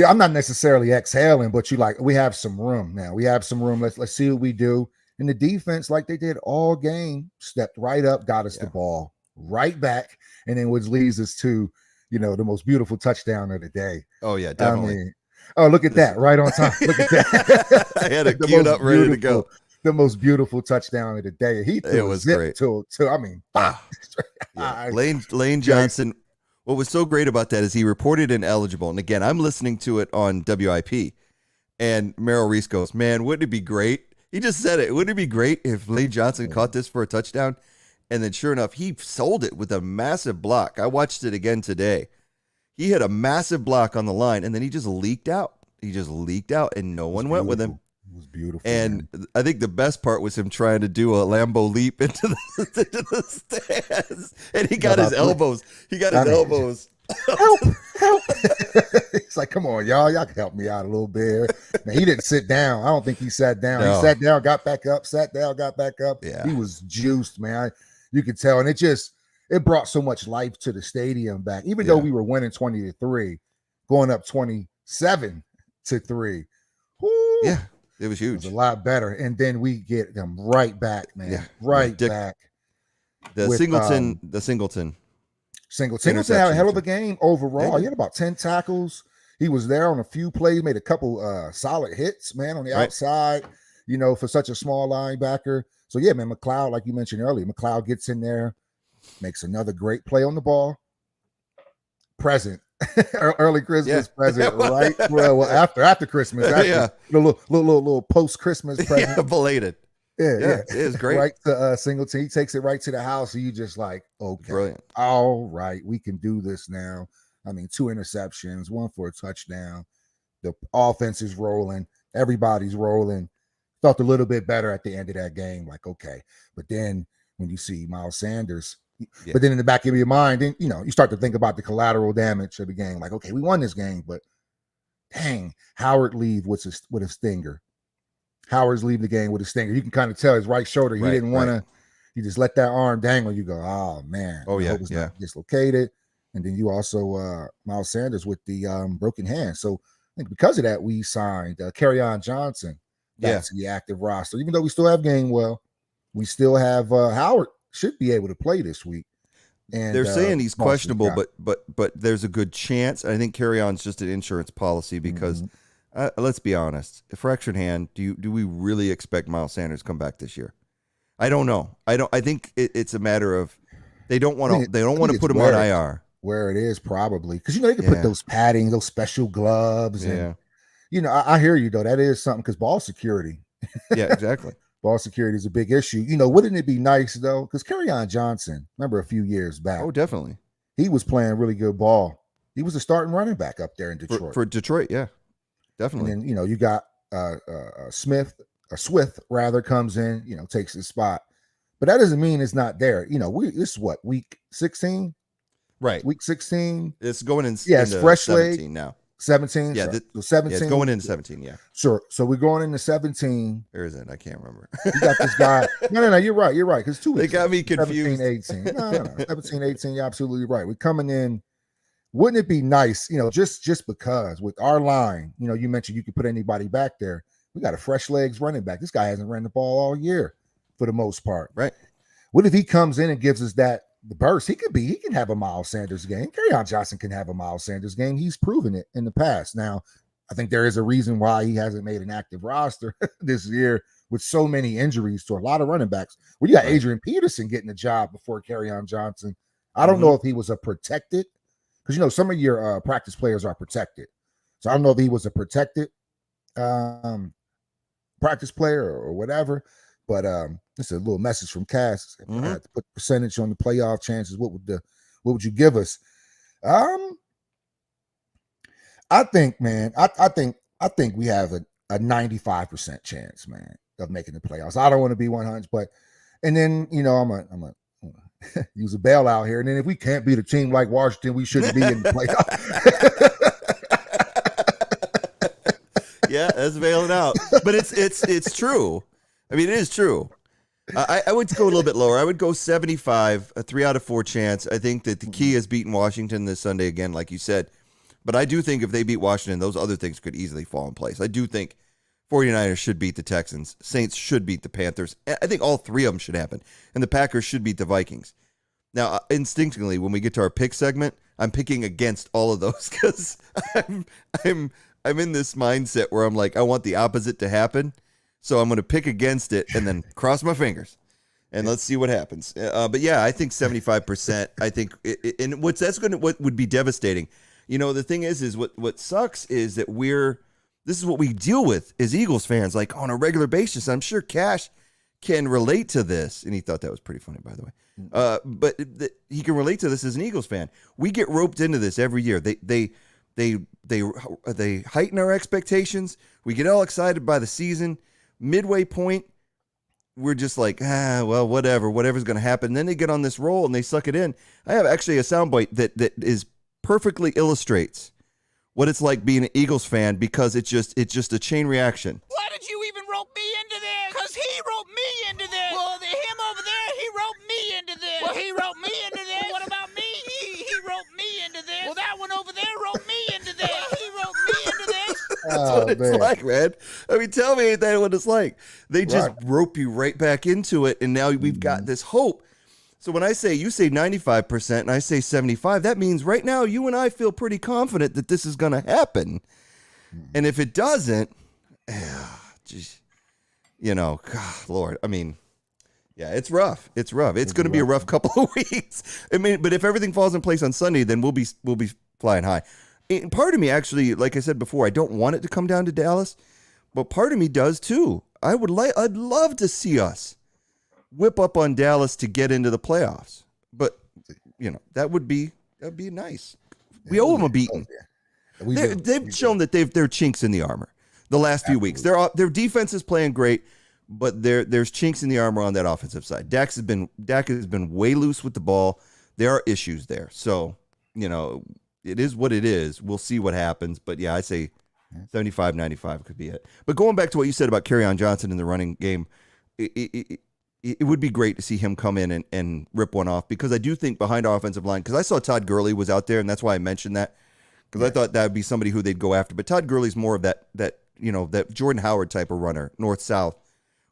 I'm not necessarily exhaling, but we have some room now. We have some room. Let's see what we do. And the defense, like they did all game, stepped right up, got us the ball right back, and then which leads us to, the most beautiful touchdown of the day. Oh, yeah, definitely. Look at that, right on time. Look at that. I had it queued up, ready to go. The most beautiful touchdown of the day. It was great. Lane Johnson. What was so great about that is he reported ineligible. And again, I'm listening to it on WIP. And Merrill Reese goes, man, wouldn't it be great? He just said it. Wouldn't it be great if Lane Johnson caught this for a touchdown? And then sure enough, he sold it with a massive block. I watched it again today. He had a massive block on the line, and then he just leaked out. And no one went with him. It was beautiful. And I think the best part was him trying to do a Lambo leap into the stands. And he got his elbows. Help. It's like, come on, y'all can help me out a little bit. Now, he didn't sit down. I don't think he sat down. No. He sat down, got back up, sat down, got back up. Yeah. He was juiced, man. You could tell. And it brought so much life to the stadium back. Even though we were winning 20-3, going up 27-3. Whoo, yeah, it was huge. It was a lot better. And then we get them right back, man. Yeah. Right back. Singleton had a hell of a game overall. He had about 10 tackles. He was there on a few plays, made a couple solid hits, man, on the outside, for such a small linebacker. So, yeah, man, McLeod, like you mentioned earlier, McLeod gets in there, makes another great play on the ball. Present. Early Christmas present, right? Well, after Christmas. Little post-Christmas present. Yeah, belated. Yeah, it is great. Right to Singleton. He takes it right to the house. And you just like, okay, brilliant. All right, we can do this now. I mean, 2 interceptions, 1 for a touchdown. The offense is rolling. Everybody's rolling. Felt a little bit better at the end of that game. Like, okay. But then when you see Miles Sanders, but then in the back of your mind, then you start to think about the collateral damage of the game. Like, okay, we won this game, but dang, Howard leave with a stinger. Howard's leaving the game with a stinger. You can kind of tell his right shoulder. He didn't want to. He just let that arm dangle. You go, oh man. Oh yeah, not dislocated. And then you also Miles Sanders with the broken hand. So I think because of that, we signed Kerryon Johnson back to the active roster. Even though we still have Gainwell, we still have Howard should be able to play this week. And they're saying he's questionable, but there's a good chance. I think Kerryon's just an insurance policy because. let's be honest. Fractured hand. Do we really expect Miles Sanders to come back this year? I don't know. I think it's a matter of they don't want to. They don't want to put him on IR. Where it is probably because they can put those padding, those special gloves, and I hear you though. That is something because ball security. Yeah, exactly. Ball security is a big issue. Wouldn't it be nice though? Because Kerryon Johnson, remember a few years back? Oh, definitely. He was playing really good ball. He was a starting running back up there in Detroit. For Detroit, yeah, definitely. And then you got Swift rather comes in, takes his spot, but that doesn't mean it's not there. This is what week 16. Right. Week 16. It's going in. Yeah, it's fresh 17 leg. now. 17. Yeah, so 17. Yeah, it's going into 17. Yeah. Sure. So we're going into 17. Or is it? I can't remember. You got this guy. No. You're right. Because 2 weeks. They got me confused. 17, 18. No. 17, 18. You're absolutely right. We're coming in. Wouldn't it be nice, just because with our line, you mentioned you could put anybody back there. We got a fresh legs running back. This guy hasn't ran the ball all year for the most part. Right. What if he comes in and gives us the burst? He can have a Miles Sanders game. Kerryon Johnson can have a Miles Sanders game. He's proven it in the past. Now, I think there is a reason why he hasn't made an active roster this year with so many injuries to a lot of running backs. Well, you got Adrian Peterson getting the job before Kerryon Johnson. I don't know if he was a protected, because some of your practice players are protected. So I don't know if he was a protected practice player or whatever. But this is a little message from Cass. If I had to put percentage on the playoff chances, what would you give us? I think, man, I think we have a 95% chance, man, of making the playoffs. I don't want to be 100, but and then I'm a use a bailout here. And then if we can't beat a team like Washington, we shouldn't be in the playoffs. Yeah, that's bailing out. But it's true. I mean, it is true. I would go a little bit lower. I would go 75, a 3 out of 4 chance. I think that the key is beating Washington this Sunday again, like you said. But I do think if they beat Washington, those other things could easily fall in place. I do think 49ers should beat the Texans. Saints should beat the Panthers. I think all 3 of them should happen. And the Packers should beat the Vikings. Now, instinctively, when we get to our pick segment, I'm picking against all of those because I'm in this mindset where I'm like, I want the opposite to happen. So I'm going to pick against it and then cross my fingers. And let's see what happens. But yeah, I think 75%. I think, and what would be devastating. The thing is what sucks is that this is what we deal with as Eagles fans, like on a regular basis. I'm sure Cash can relate to this. And he thought that was pretty funny, by the way. But he can relate to this as an Eagles fan. We get roped into this every year. They heighten our expectations. We get all excited by the season. Midway point, we're just like, well, whatever's going to happen. And then they get on this roll and they suck it in. I have actually a soundbite that is perfectly illustrates what it's like being an Eagles fan because it's just a chain reaction. Why did you even rope me into this? Because he roped me into this. Well, him over there, he roped me into this. Well, he roped me into this. Well, what about me? He roped me into this. Well, that one over there roped me into this. He roped me into this. That's what it's like, man. I mean, tell me ain't that what it's like? They just rope you right back into it, and now we've got this hope. So when you say 95% and I say 75, that means right now you and I feel pretty confident that this is going to happen. And if it doesn't, God, Lord, I mean, yeah, it's rough. It's rough. It's going to be a rough couple of weeks. I mean, but if everything falls in place on Sunday, then we'll be flying high. And part of me actually, like I said before, I don't want it to come down to Dallas, but part of me does too. I'd love to see us whip up on Dallas to get into the playoffs. But that would be nice. We owe them a beating. They've shown that they're chinks in the armor the last few weeks. Their defense is playing great, but there's chinks in the armor on that offensive side. Dak has been way loose with the ball. There are issues there. So, it is what it is. We'll see what happens. But yeah, I say 75, 95 could be it. But going back to what you said about Kerryon Johnson in the running game, it would be great to see him come in and rip one off because I do think behind our offensive line, because I saw Todd Gurley was out there, and that's why I mentioned that, because I thought that would be somebody who they'd go after. But Todd Gurley's more of that Jordan Howard type of runner, north-south,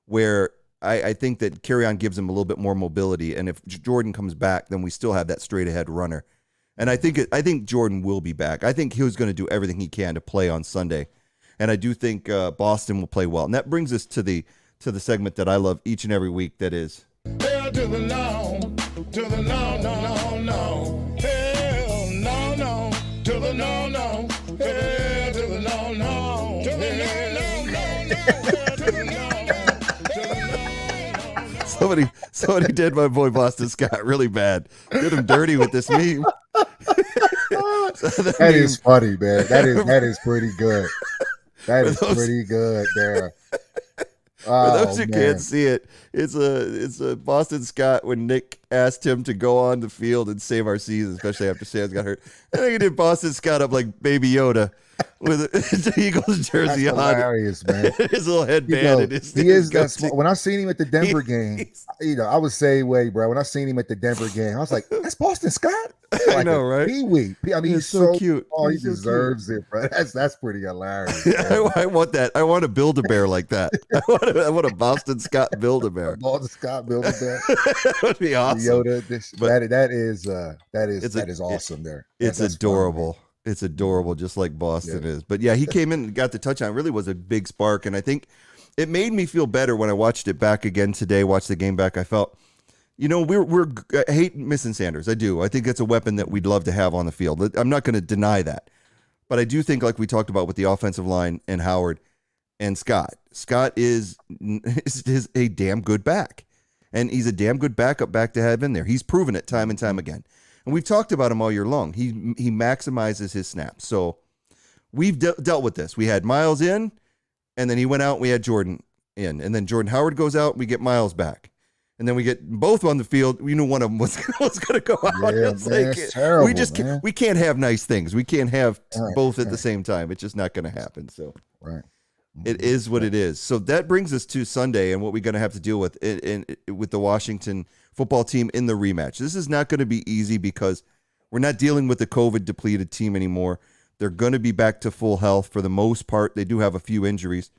where I think that Kerryon gives him a little bit more mobility. And if Jordan comes back, then we still have that straight-ahead runner. And I think Jordan will be back. I think he was going to do everything he can to play on Sunday. and I do think Boston will play well. And that brings us to the segment that I love each and every week. That is. Hell to the no, to the no, no, no, no. Hell no, no, to the no, no. Hell to the no, no, to the no, no, no, no. Hell to the no, to the no, no. Somebody did my boy Boston Scott really bad. Did him dirty with this meme. That is funny, man. That is pretty good. That is pretty good there. For those who can't see it, it's a Boston Scott when Nick asked him to go on the field and save our season, especially after Sam's got hurt. I think he did Boston Scott up like Baby Yoda with the Eagles jersey That's on. Hilarious, man. His little headband. And his, he is that small. When I seen him at the Denver game, I was same way, bro. When I seen him at the Denver game, I was like, "That's Boston Scott." Like I know, right? Pee-wee. I mean, he's so cute. Oh, he so deserves it, bro. That's pretty hilarious. I want that. I want to build a bear like that. I want a Boston Scott build a bear. Boston Scott build a bear. That would be awesome. Yoda, that is awesome. It's adorable. Fun, it's adorable, just like Boston is. But yeah, he came in and got the touchdown. It really was a big spark, and I think it made me feel better when I watched it back again today. Watched the game back. I felt, I hate missing Sanders. I do. I think that's a weapon that we'd love to have on the field. I'm not going to deny that, but I do think, like we talked about with the offensive line and Howard and Scott. Scott is a damn good back, and he's a damn good backup back to have in there. He's proven it time and time again. And we've talked about him all year long. He maximizes his snaps. So we've dealt with this. We had Miles in, and then he went out. We had Jordan in, and then Jordan Howard goes out. We get Miles back, and then we get both on the field. We knew one of them was going to go out. Yeah, it's man, like, it's terrible, we can't have nice things. We can't have both at the same time. It's just not going to happen. So it is what it is. So that brings us to Sunday and what we're going to have to deal with with the Washington football team in the rematch. This is not going to be easy because we're not dealing with the COVID depleted team anymore. They're going to be back to full health for the most part. They do have a few injuries,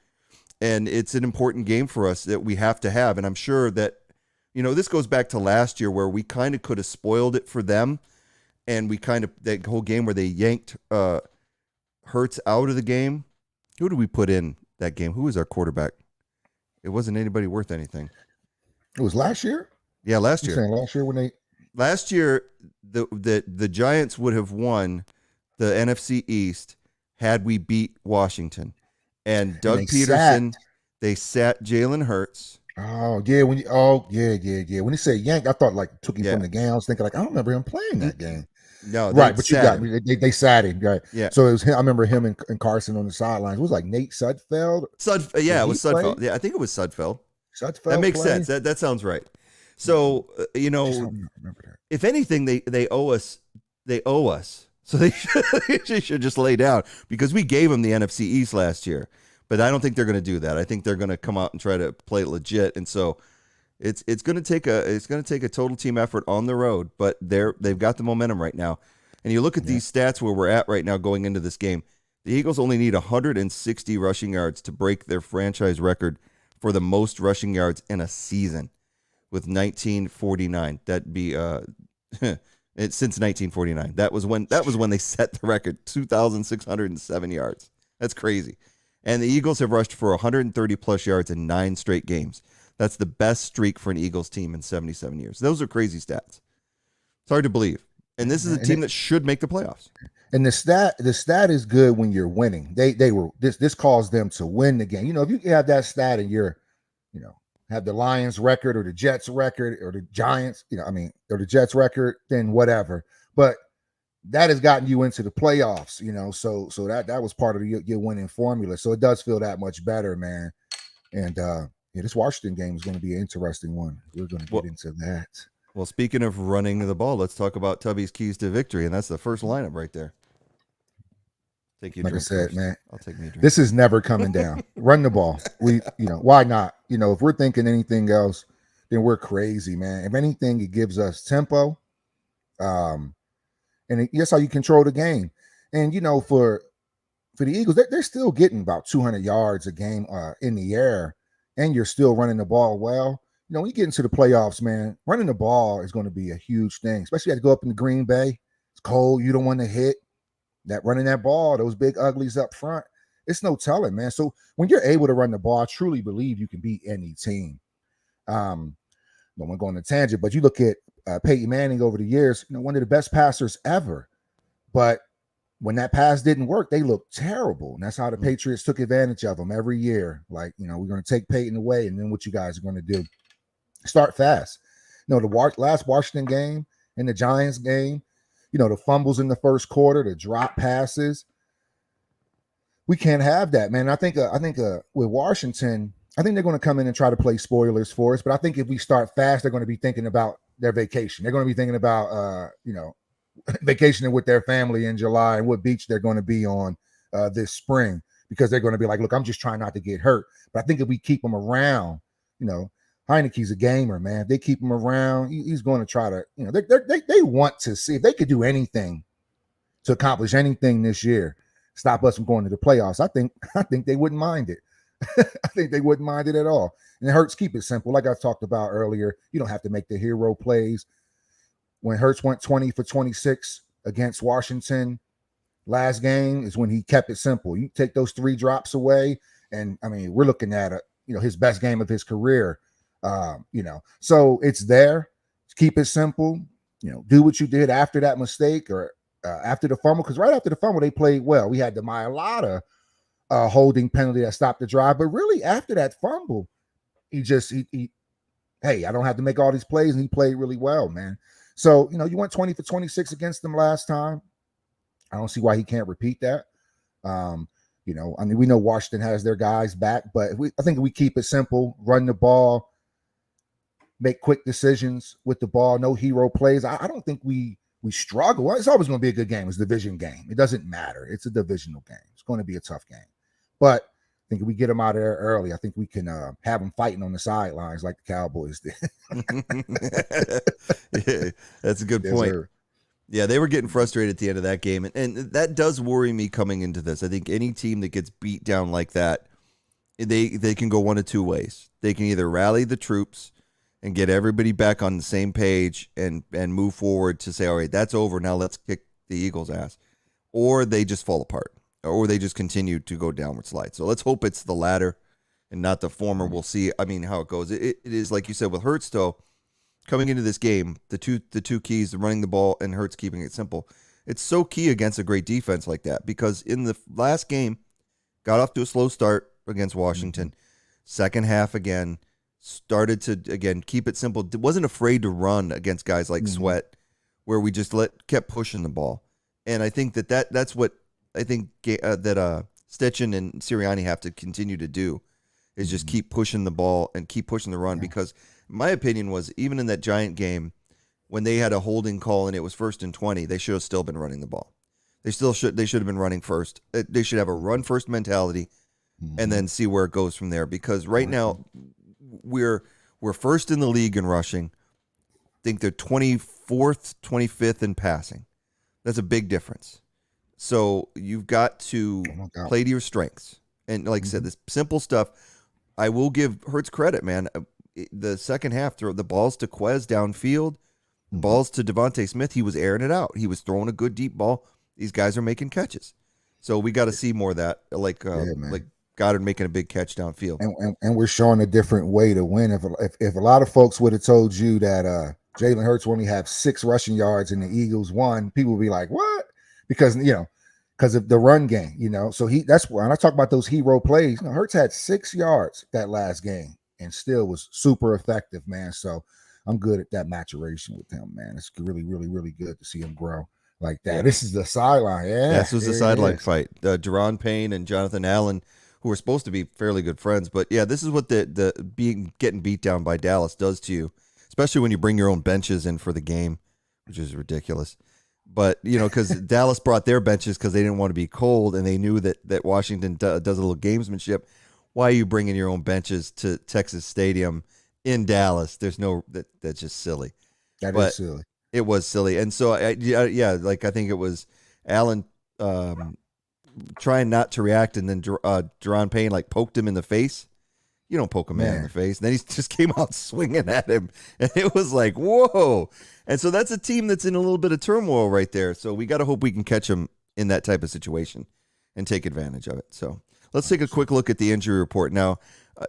and it's an important game for us that we have to have. And I'm sure that, this goes back to last year where we kind of could have spoiled it for them. And we that whole game where they yanked Hurts out of the game. Who did we put in that game? Who was our quarterback? It wasn't anybody worth anything. It was last year? Yeah, last You're year. saying last year when they Last year, the Giants would have won the NFC East had we beat Washington. And Doug Peterson, they sat Jalen Hurts. Oh yeah, When he said yank, I thought like took him from the game. I was thinking like I don't remember him playing that game. No, right, but you got me. They sat him, right? Yeah. So it was him. I remember him and Carson on the sidelines. It was like Nate Sudfeld. It was Sudfeld. Yeah, I think it was Sudfeld. That makes sense. That sounds right. So if anything, they owe us. They owe us. So they should just lay down because we gave them the NFC East last year. But I don't think they're going to do that. I think they're going to come out and try to play it legit. And so it's going to take a total team effort on the road. But they've got the momentum right now. And you look at these stats where we're at right now going into this game. The Eagles only need 160 rushing yards to break their franchise record for the most rushing yards in a season, with 1949. That'd be since 1949. That was when they set the record, 2,607 yards. That's crazy. And the Eagles have rushed for 130 plus yards in 9 straight games. That's the best streak for an Eagles team in 77 years. Those are crazy stats. It's hard to believe. And this is a team that should make the playoffs. And the stat is good when you're winning. This caused them to win the game. If you have that stat and you're, have the Lions record or the Jets record or the Giants, or the Jets record, then whatever. But that has gotten you into the playoffs, so that was part of your winning formula. So it does feel that much better, man. And this Washington game is going to be an interesting one. We're going to get into that. Well, speaking of running the ball, let's talk about Tubby's keys to victory, and that's the first lineup right there. Take you. Like I said, first. man, I'll take me a drink. This is never coming down. Run the ball. Why not? If we're thinking anything else, then we're crazy, man. If anything, it gives us tempo. And that's how you control the game. And for the Eagles, they're still getting about 200 yards a game in the air, and you're still running the ball well. When you get into the playoffs, man, running the ball is going to be a huge thing, especially as you go up in the Green Bay. It's cold. You don't want to hit that running that ball, those big uglies up front. it's no telling, man. So when you're able to run the ball, I truly believe you can beat any team. Don't want to go on a tangent, but you look at Peyton Manning over the years, one of the best passers ever. But when that pass didn't work, they looked terrible. And that's how the Patriots took advantage of them every year. Like, we're going to take Peyton away, and then what you guys are going to do? Start fast. The last Washington game and the Giants game, the fumbles in the first quarter, the drop passes. We can't have that, man. I think with Washington, I think they're going to come in and try to play spoilers for us. But I think if we start fast, they're going to be thinking about their vacation. They're going to be thinking about, vacationing with their family in July and what beach they're going to be on this spring, because they're going to be like, look, I'm just trying not to get hurt. But I think if we keep them around, Heineke's a gamer, man. If they keep him around, he's going to try to, they want to see if they could do anything to accomplish anything this year, stop us from going to the playoffs. I think they wouldn't mind it. I think they wouldn't mind it at all. And Hurts, keep it simple. Like I talked about earlier, you don't have to make the hero plays. When Hurts went 20 for 26 against Washington last game is when he kept it simple. You take those 3 drops away, and I mean, we're looking at his best game of his career. So it's there. Keep it simple. Do what you did after that mistake or after the fumble, because right after the fumble they played well. We had the Mailata holding penalty that stopped the drive, but really after that fumble, he hey, I don't have to make all these plays, and he played really well, man. So, you went 20 for 26 against them last time. I don't see why he can't repeat that. I mean, we know Washington has their guys back, but I think if we keep it simple, run the ball, make quick decisions with the ball, no hero plays. I don't think we struggle. It's always going to be a good game. It's a division game. It doesn't matter. It's a divisional game. It's going to be a tough game. But I think if we get them out of there early, I think we can have them fighting on the sidelines like the Cowboys did. Yeah, that's a good point. Sir. Yeah, they were getting frustrated at the end of that game. And that does worry me coming into this. I think any team that gets beat down like that, they can go one of two ways. They can either rally the troops and get everybody back on the same page and move forward to say, all right, that's over. Now let's kick the Eagles' ass. Or they just fall apart. Or they just continue to go downward slide. So let's hope it's the latter and not the former. We'll see. I mean, how it goes. It is like you said with Hurts, though, coming into this game, the two keys, running the ball and Hurts keeping it simple. It's so key against a great defense like that, because in the last game, got off to a slow start against Washington. Second half again, started to again keep it simple. Wasn't afraid to run against guys like Sweat, where we just kept pushing the ball. And I think that's what I think that Stetchen and Sirianni have to continue to do, is just keep pushing the ball and keep pushing the run. Because my opinion was, even in that Giant game, when they had a holding call and it was 1st and 20, they should have still been running the ball. They should have been running first. They should have a run first mentality and then see where it goes from there. Because right now we're first in the league in rushing. I think they're 24th, 25th in passing. That's a big difference. So you've got to play to your strengths. And like I said, this simple stuff, I will give Hurts credit, man. The second half, the balls to Quez downfield, balls to Devontae Smith, he was airing it out. He was throwing a good deep ball. These guys are making catches. So we got to see more of that, like Goddard making a big catch downfield. And we're showing a different way to win. If a lot of folks would have told you that Jalen Hurts will only have 6 rushing yards and the Eagles won, people would be like, what? Because of the run game, So that's when I talk about those hero plays. Hurts had 6 yards that last game and still was super effective, man. So I'm good at that maturation with him, man. It's really, really, really good to see him grow like that. Yeah. This is the sideline. Yeah, this was the sideline fight. Deron Payne and Jonathan Allen, who were supposed to be fairly good friends, but yeah, this is what the getting beat down by Dallas does to you, especially when you bring your own benches in for the game, which is ridiculous. But, because Dallas brought their benches because they didn't want to be cold, and they knew that Washington does a little gamesmanship. Why are you bringing your own benches to Texas Stadium in Dallas? There's that's just silly. That is silly. It was silly. And so, I think it was Allen trying not to react, and then Deron Payne, poked him in the face. You don't poke a man in the face. And then he just came out swinging at him. And it was like, whoa. And so that's a team that's in a little bit of turmoil right there. So we got to hope we can catch them in that type of situation and take advantage of it. So, Let's take a quick look at the injury report. Now,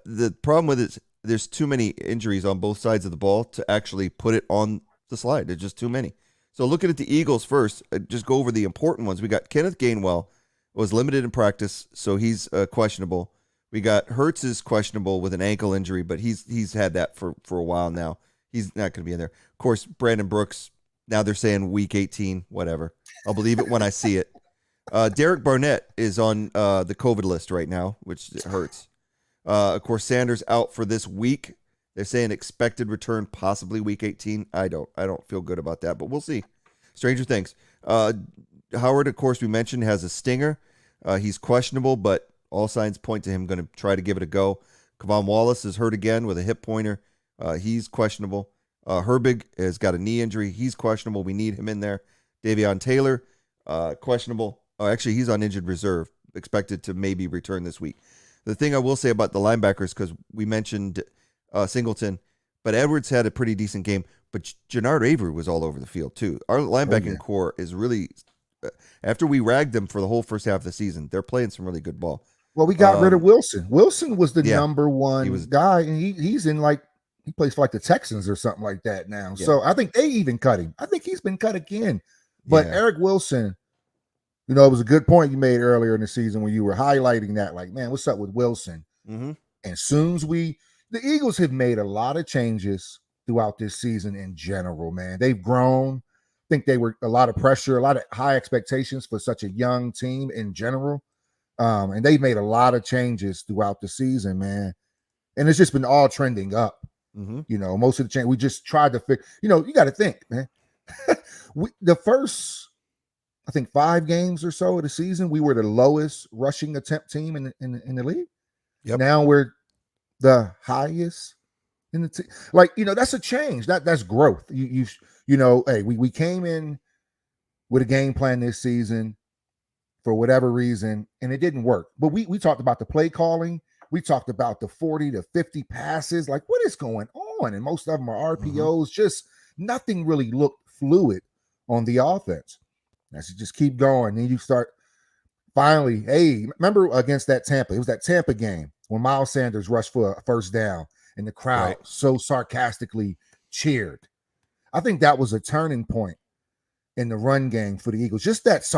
the problem with it is there's too many injuries on both sides of the ball to actually put it on the slide. There's just too many. So looking at the Eagles first, just go over the important ones. We got Kenneth Gainwell was limited in practice, so he's questionable. We got Hurts is questionable with an ankle injury, but he's had that for a while now. He's not going to be in there. Of course, Brandon Brooks, now they're saying week 18, whatever. I'll believe it when I see it. Derek Barnett is on the COVID list right now, which hurts. Of course, Sanders out for this week. They're saying expected return possibly week 18. I don't feel good about that, but we'll see. Stranger things. Howard, of course, we mentioned, has a stinger. He's questionable, but all signs point to him going to try to give it a go. Kevon Wallace is hurt again with a hip pointer. He's questionable. Herbig has got a knee injury. He's questionable. We need him in there. Davion Taylor, questionable. Actually, he's on injured reserve, expected to maybe return this week. The thing I will say about the linebackers, because we mentioned Singleton, but Edwards had a pretty decent game, but Jannard Avery was all over the field too. Our linebacking core is really, after we ragged them for the whole first half of the season, they're playing some really good ball. Well, we got rid of Wilson. Wilson was the number one was, guy, and he's in he plays for the Texans or something like that now. Yeah. So I think they even cut him. I think he's been cut again. But Eric Wilson, it was a good point you made earlier in the season when you were highlighting that, man, what's up with Wilson? Mm-hmm. And soon as the Eagles have made a lot of changes throughout this season in general, man. They've grown. I think they were a lot of pressure, a lot of high expectations for such a young team in general. And they've made a lot of changes throughout the season, man. And it's just been all trending up. Mm-hmm. Most of the change, we just tried to fix, you got to think, man. The first, I think 5 games or so of the season, we were the lowest rushing attempt team in the league. Yep. Now we're the highest in the team. That's a change. That's growth. Hey, we came in with a game plan this season for whatever reason, and it didn't work. But we talked about the play calling. We talked about the 40 to 50 passes. What is going on? And most of them are RPOs. Mm-hmm. Just nothing really looked fluid on the offense. As you just keep going, then you start finally. Hey, remember against that Tampa? It was that Tampa game when Miles Sanders rushed for a first down, and the crowd so sarcastically cheered. I think that was a turning point in the run game for the Eagles. Just that's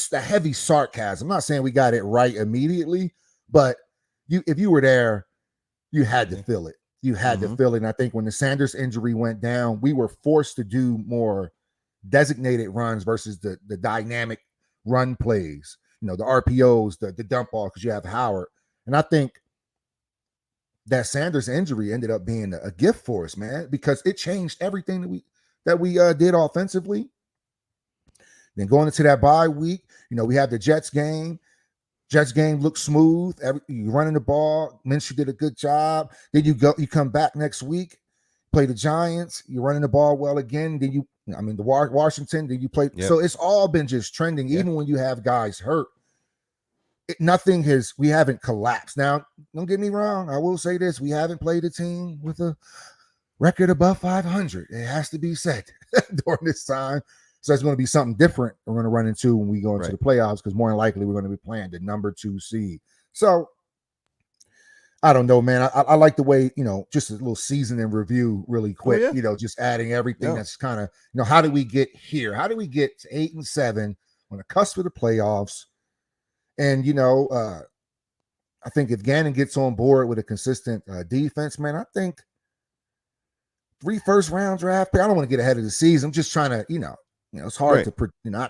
the heavy sarcasm. I'm not saying we got it right immediately, but if you were there, you had to feel it. You had to feel it. And I think when the Sanders injury went down, we were forced to do more designated runs versus the dynamic run plays. The RPOs, the dump ball, because you have Howard. And I think that Sanders injury ended up being a gift for us, man, because it changed everything that we did offensively. Then going into that bye week, we have the Jets game. Jets game looked smooth. You running the ball. Minshew did a good job. Then you come back next week, play the Giants. You're running the ball well again. Then the Washington. Then you play. Yep. So it's all been just trending. Even when you have guys hurt, we haven't collapsed. Now, don't get me wrong. I will say this: we haven't played a team with a record above 500. It has to be said during this time. So it's going to be something different we're going to run into when we go into the playoffs, because more than likely we're going to be playing the number 2 seed. So I don't know, man. I like the way, just a little season in review really quick, just adding everything that's kind of, how did we get here? How did we get to 8-7 on the cusp of the playoffs? And, I think if Gannon gets on board with a consistent defense, man, I think 3 first-round draft pick. I don't want to get ahead of the season. I'm just trying to, it's hard to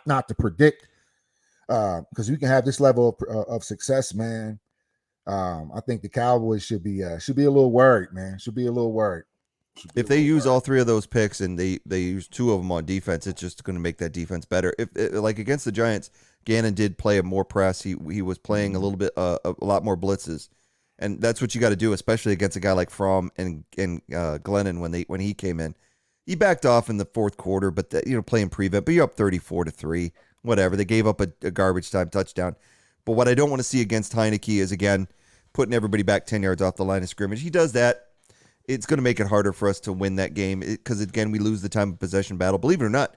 not to predict because we can have this level of success, man. I think the Cowboys should be a little worried, man. Should be a little worried. If they use all 3 of those picks and they use 2 of them on defense, it's just going to make that defense better. If against the Giants, Gannon did play a more press. He was playing a little bit a lot more blitzes, and that's what you got to do, especially against a guy like Fromm and Glennon when he came in. He backed off in the fourth quarter, but playing prevent. But you're up 34-3, whatever. They gave up a garbage time touchdown. But what I don't want to see against Heineke is, again, putting everybody back 10 yards off the line of scrimmage. He does that. It's going to make it harder for us to win that game because, again, we lose the time of possession battle. Believe it or not,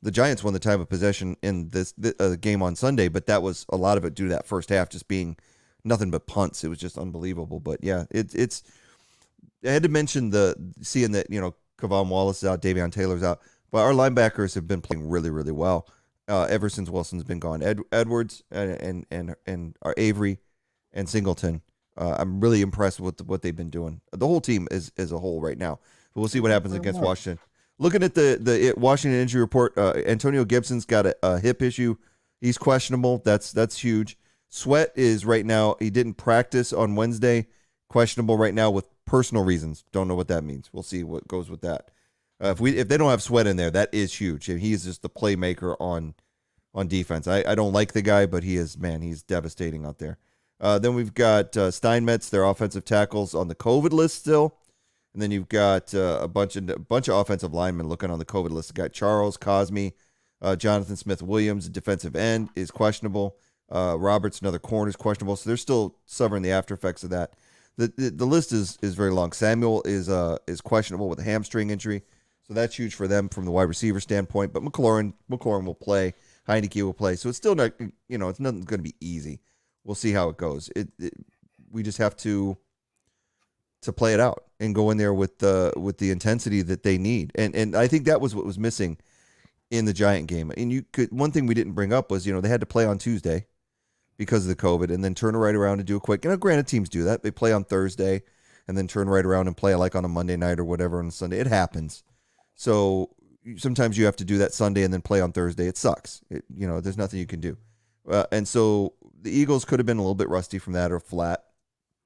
the Giants won the time of possession in this game on Sunday, but that was a lot of it due to that first half just being nothing but punts. It was just unbelievable. But yeah, it's. I had to mention seeing that Kavon Wallace is out, Davion Taylor's out, but our linebackers have been playing really, really well ever since Wilson's been gone. Edwards and our Avery and Singleton. I'm really impressed with what they've been doing. The whole team is as a whole right now. But we'll see what happens against Washington. Looking at the Washington injury report, Antonio Gibson's got a hip issue. He's questionable. That's huge. Sweat is right now. He didn't practice on Wednesday. Questionable right now with personal reasons. Don't know what that means. We'll see what goes with that. If they don't have Sweat in there, that is huge. He's just the playmaker on defense. I don't like the guy, but he's devastating out there. Then we've got Steinmetz, their offensive tackles, on the COVID list still. And then you've got a bunch of offensive linemen looking on the COVID list. You've got Charles, Cosme, Jonathan Smith-Williams, defensive end, is questionable. Roberts, another corner, is questionable. So they're still suffering the after effects of that. The list is very long. Samuel is questionable with a hamstring injury. So that's huge for them from the wide receiver standpoint. But McLaurin will play. Heineke will play. So it's still not, it's nothing going to be easy. We'll see how it goes. We just have to play it out and go in there with the intensity that they need. And I think that was what was missing in the Giant game. And one thing we didn't bring up was, they had to play on Tuesday because of the COVID and then turn right around and do a quick. Granted, teams do that. They play on Thursday and then turn right around and play like on a Monday night or whatever on Sunday. It happens. So sometimes you have to do that Sunday and then play on Thursday. It sucks. There's nothing you can do. And so the Eagles could have been a little bit rusty from that or flat,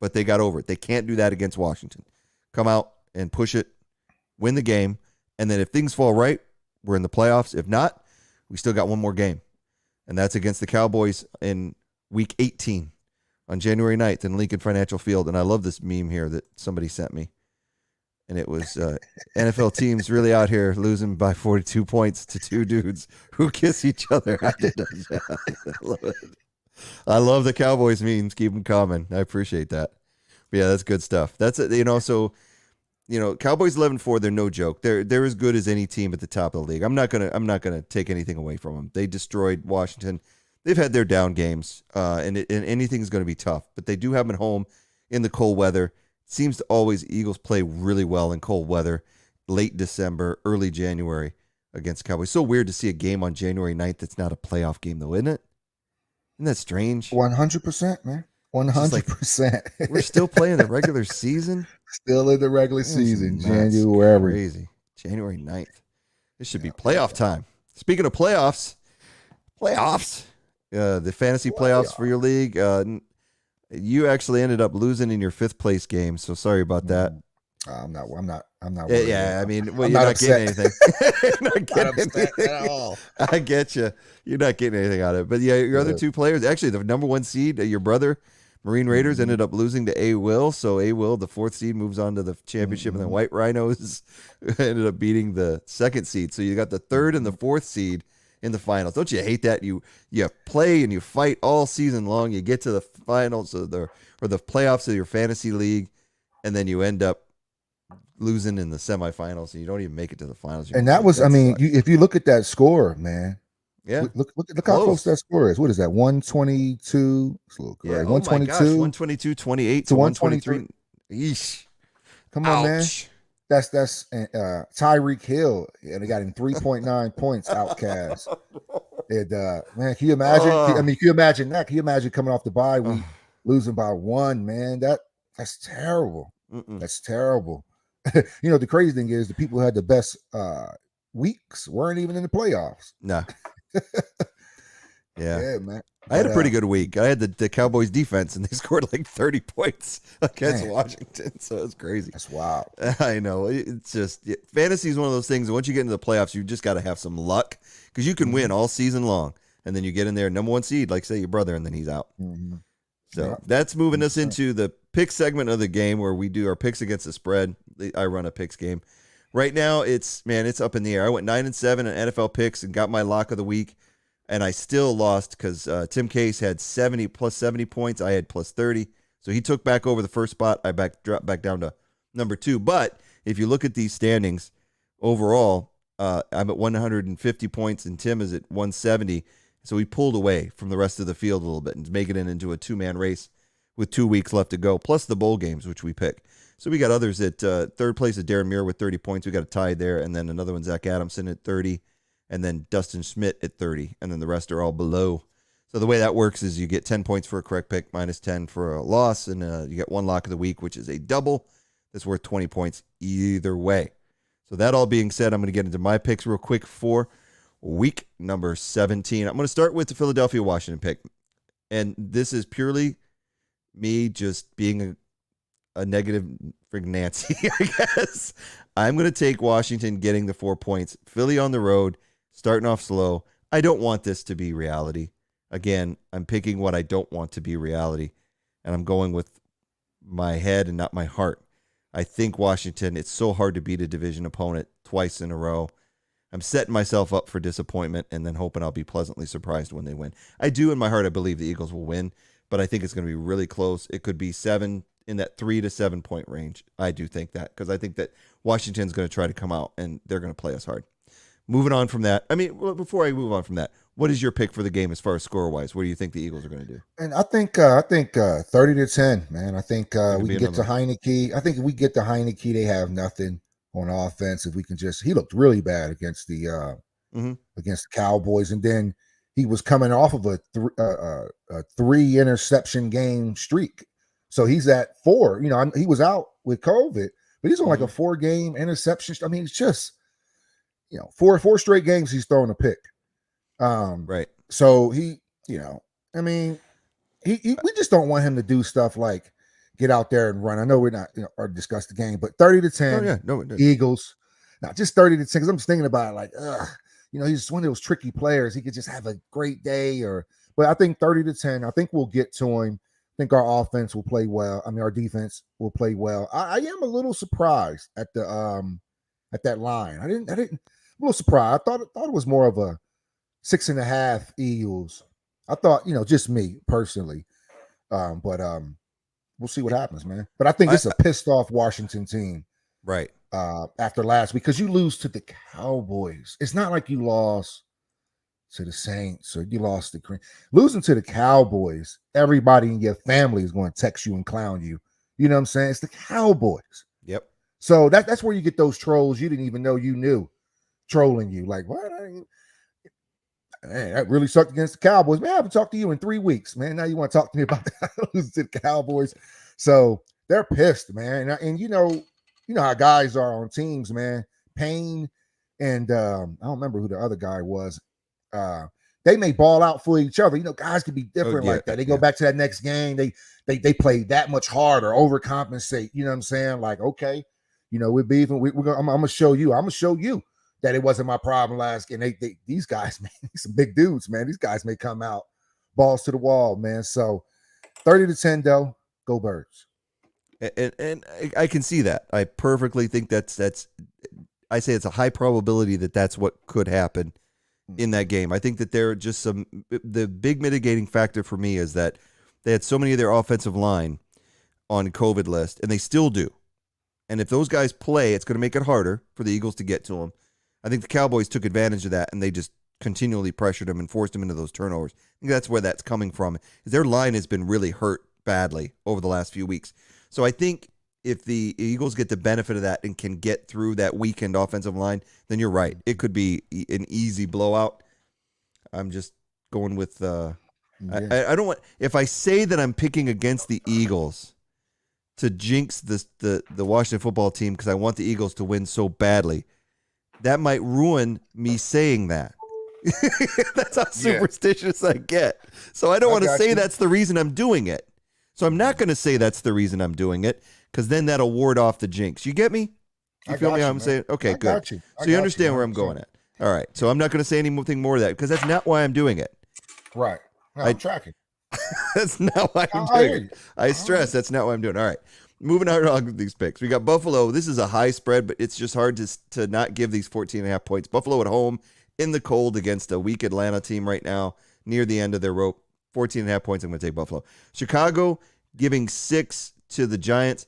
but they got over it. They can't do that against Washington. Come out and push it, win the game, and then if things fall right, we're in the playoffs. If not, we still got one more game, and that's against the Cowboys in Week 18 on January 9th in Lincoln Financial Field. And I love this meme here that somebody sent me, and it was NFL teams really out here losing by 42 points to two dudes who kiss each other. I love it. I love the Cowboys memes. Keep them coming. I appreciate that. But yeah, that's good stuff. That's it. So Cowboys 11-4. They're no joke. They're as good as any team at the top of the league. I'm not gonna take anything away from them. They destroyed Washington. They've had their down games, and anything's going to be tough. But they do have them at home in the cold weather. Seems to always Eagles play really well in cold weather, late December, early January against Cowboys. So weird to see a game on January 9th that's not a playoff game, though, isn't it? Isn't that strange? 100%, man. 100%. We're still playing the regular season? Still in the regular season, January. Crazy. January 9th. This should be playoff time. Speaking of playoffs, the fantasy playoffs for your league, you actually ended up losing in your 5th place game, so sorry about that. I'm not worried. Yeah, I mean, well, you're not getting anything. You're not getting anything at all. I get you. You're not getting anything out of it. But yeah, your other two players, actually, the number 1 seed, your brother, Marine Raiders, ended up losing to A. Will. So A. Will, the 4th seed, moves on to the championship, and then White Rhinos ended up beating the 2nd seed. So you got the 3rd and the 4th seed in the finals. Don't you hate that? You play and you fight all season long. You get to the finals or the playoffs of your fantasy league, and then you end up losing in the semifinals, and you don't even make it to the finals. And that was, if you look at that score, man. Yeah. Look how close that score is. What is that? 122. It's a little crazy. 122. 122, 28 to 123. Yeesh. Come on, man. That's Tyreek Hill, and they got him 3.9 points outcast. And man, can you imagine? Can you imagine that? Can you imagine coming off the bye week, losing by 1? Man, that's terrible. That's terrible. The crazy thing is the people who had the best weeks weren't even in the playoffs. No. Yeah, man. I had a pretty good week. I had the Cowboys defense, and they scored like 30 points against Washington. So it's crazy. That's wild. I know. It's just fantasy is one of those things. Once you get into the playoffs, you just got to have some luck because you can win all season long, and then you get in there, number 1 seed, like say your brother, and then he's out. So that's moving us into the pick segment of the game where we do our picks against the spread. I run a picks game. Right now, it's up in the air. I went 9-7 in NFL picks and got my lock of the week, and I still lost because Tim Case had plus 70 points. I had plus 30, so he took back over the first spot. I dropped back down to number 2. But if you look at these standings overall, I'm at 150 points, and Tim is at 170. So he pulled away from the rest of the field a little bit and making it into a 2-man race with 2 weeks left to go, plus the bowl games, which we pick. So we got others at third place is Darren Muir with 30 points. We got a tie there, and then another one, Zach Adamson at 30, and then Dustin Schmidt at 30, and then the rest are all below. So the way that works is you get 10 points for a correct pick, minus 10 for a loss, and you get one lock of the week, which is a double. That's worth 20 points either way. So that all being said, I'm going to get into my picks real quick for week number 17. I'm going to start with the Philadelphia-Washington pick, and this is purely me just being a negative friggin' Nancy, I guess. I'm going to take Washington getting the 4 points. Philly on the road, starting off slow. I don't want this to be reality. Again, I'm picking what I don't want to be reality, and I'm going with my head and not my heart. I think Washington, it's so hard to beat a division opponent twice in a row. I'm setting myself up for disappointment and then hoping I'll be pleasantly surprised when they win. I do in my heart, I believe the Eagles will win, but I think it's going to be really close. It could be 7 in that 3 to 7 point range. I do think that because I think that Washington's going to try to come out and they're going to play us hard. Moving on from that, before I move on from that, what is your pick for the game as far as score-wise? What do you think the Eagles are going to do? And I think 30-10, man. I think we can get to Heineke. I think if we get to Heineke, they have nothing on offense. If we can he looked really bad against the Cowboys, and then he was coming off of a 3 interception game streak. So he's at 4. He was out with COVID, but he's on like a 4-game interception. I mean, it's just 4 straight games he's throwing a pick. Right. So we just don't want him to do stuff like get out there and run. I know we're not or discuss the game, but 30-10 Eagles. Not just 30-10 because I'm just thinking about it like, he's one of those tricky players. He could just have a great day but I think 30-10. I think we'll get to him. I think our offense will play well. I mean, our defense will play well. I am a little surprised at the at that line. I didn't. I'm a little surprised. I thought it was more of a 6.5 Eagles. I thought, just me personally. But we'll see what happens, man. But I think it's a pissed off Washington team. Right. After last week, because you lose to the Cowboys. It's not like you lost to the Saints or you lost to losing to the Cowboys. Everybody in your family is going to text you and clown you. You know what I'm saying? It's the Cowboys. Yep. So that's where you get those trolls you didn't even know you knew trolling you. Like, what? Man, that really sucked against the Cowboys. Man, I haven't talked to you in 3 weeks, man. Now you want to talk to me about losing to the Cowboys. So they're pissed, man. And you know how guys are on teams, man. Payne and I don't remember who the other guy was. They may ball out for each other. Guys can be different like that. They go back to that next game. They play that much harder, overcompensate. You know what I'm saying? Like, okay, we're beefing. I'm gonna show you. I'm gonna show you that it wasn't my problem last game. These guys, man, some big dudes, man. These guys may come out balls to the wall, man. So 30-10, though, go Birds. And I can see that. I perfectly think that's. I say it's a high probability that that's what could happen in that game. I think that there are just the big mitigating factor for me is that they had so many of their offensive line on COVID list, and they still do. And if those guys play, it's going to make it harder for the Eagles to get to them. I think the Cowboys took advantage of that, and they just continually pressured them and forced them into those turnovers. I think that's where that's coming from. Their line has been really hurt badly over the last few weeks. So I think if the Eagles get the benefit of that and can get through that weakened offensive line, then you're right. It could be an easy blowout. I'm just going with I don't want, if I say that I'm picking against the Eagles to jinx the Washington football team because I want the Eagles to win so badly, that might ruin me saying that. That's how superstitious I get. So I don't want to say that's the reason I'm doing it. So I'm not going to say that's the reason I'm doing it because then that'll ward off the jinx. You get me? You feel me how I'm saying? Okay, good. So you understand where I'm going at. All right. So I'm not going to say anything more of that because that's not why I'm doing it. Right. No, I'm tracking. That's not why I'm doing it. I stress that's not why I'm doing it. All right. Moving on with these picks. We got Buffalo. This is a high spread, but it's just hard to not give these 14.5 points. Buffalo at home in the cold against a weak Atlanta team right now near the end of their rope. 14.5 points. I'm going to take Buffalo. Chicago giving 6 to the Giants.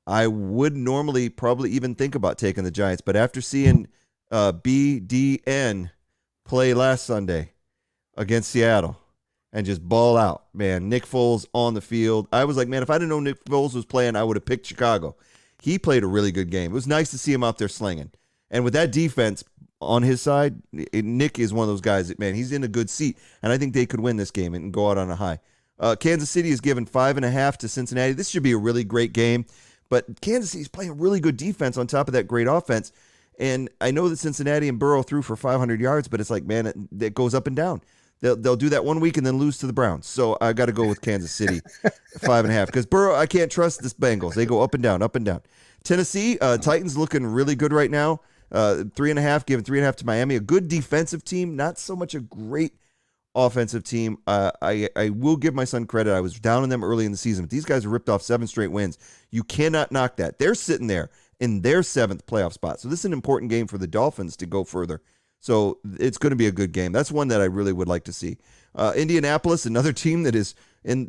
I would normally probably even think about taking the Giants, but after seeing BDN play last Sunday against Seattle and just ball out, man. Nick Foles on the field. I was like, man, if I didn't know Nick Foles was playing, I would have picked Chicago. He played a really good game. It was nice to see him out there slinging. And with that defense on his side, Nick is one of those guys that, man, he's in a good seat. And I think they could win this game and go out on a high. Kansas City is given 5.5 to Cincinnati. This should be a really great game. But Kansas City's playing really good defense on top of that great offense. And I know that Cincinnati and Burrow threw for 500 yards, but it's like, man, it goes up and down. They'll do that one week and then lose to the Browns. So I got to go with Kansas City, 5.5. Because Burrow, I can't trust this Bengals. They go up and down, up and down. Tennessee, Titans looking really good right now. 3.5, giving 3.5 to Miami. A good defensive team, not so much a great offensive team. I will give my son credit. I was down on them early in the season, but these guys have ripped off 7 straight wins. You cannot knock that. They're sitting there in their 7th playoff spot. So this is an important game for the Dolphins to go further. So it's going to be a good game. That's one that I really would like to see. Indianapolis, another team that is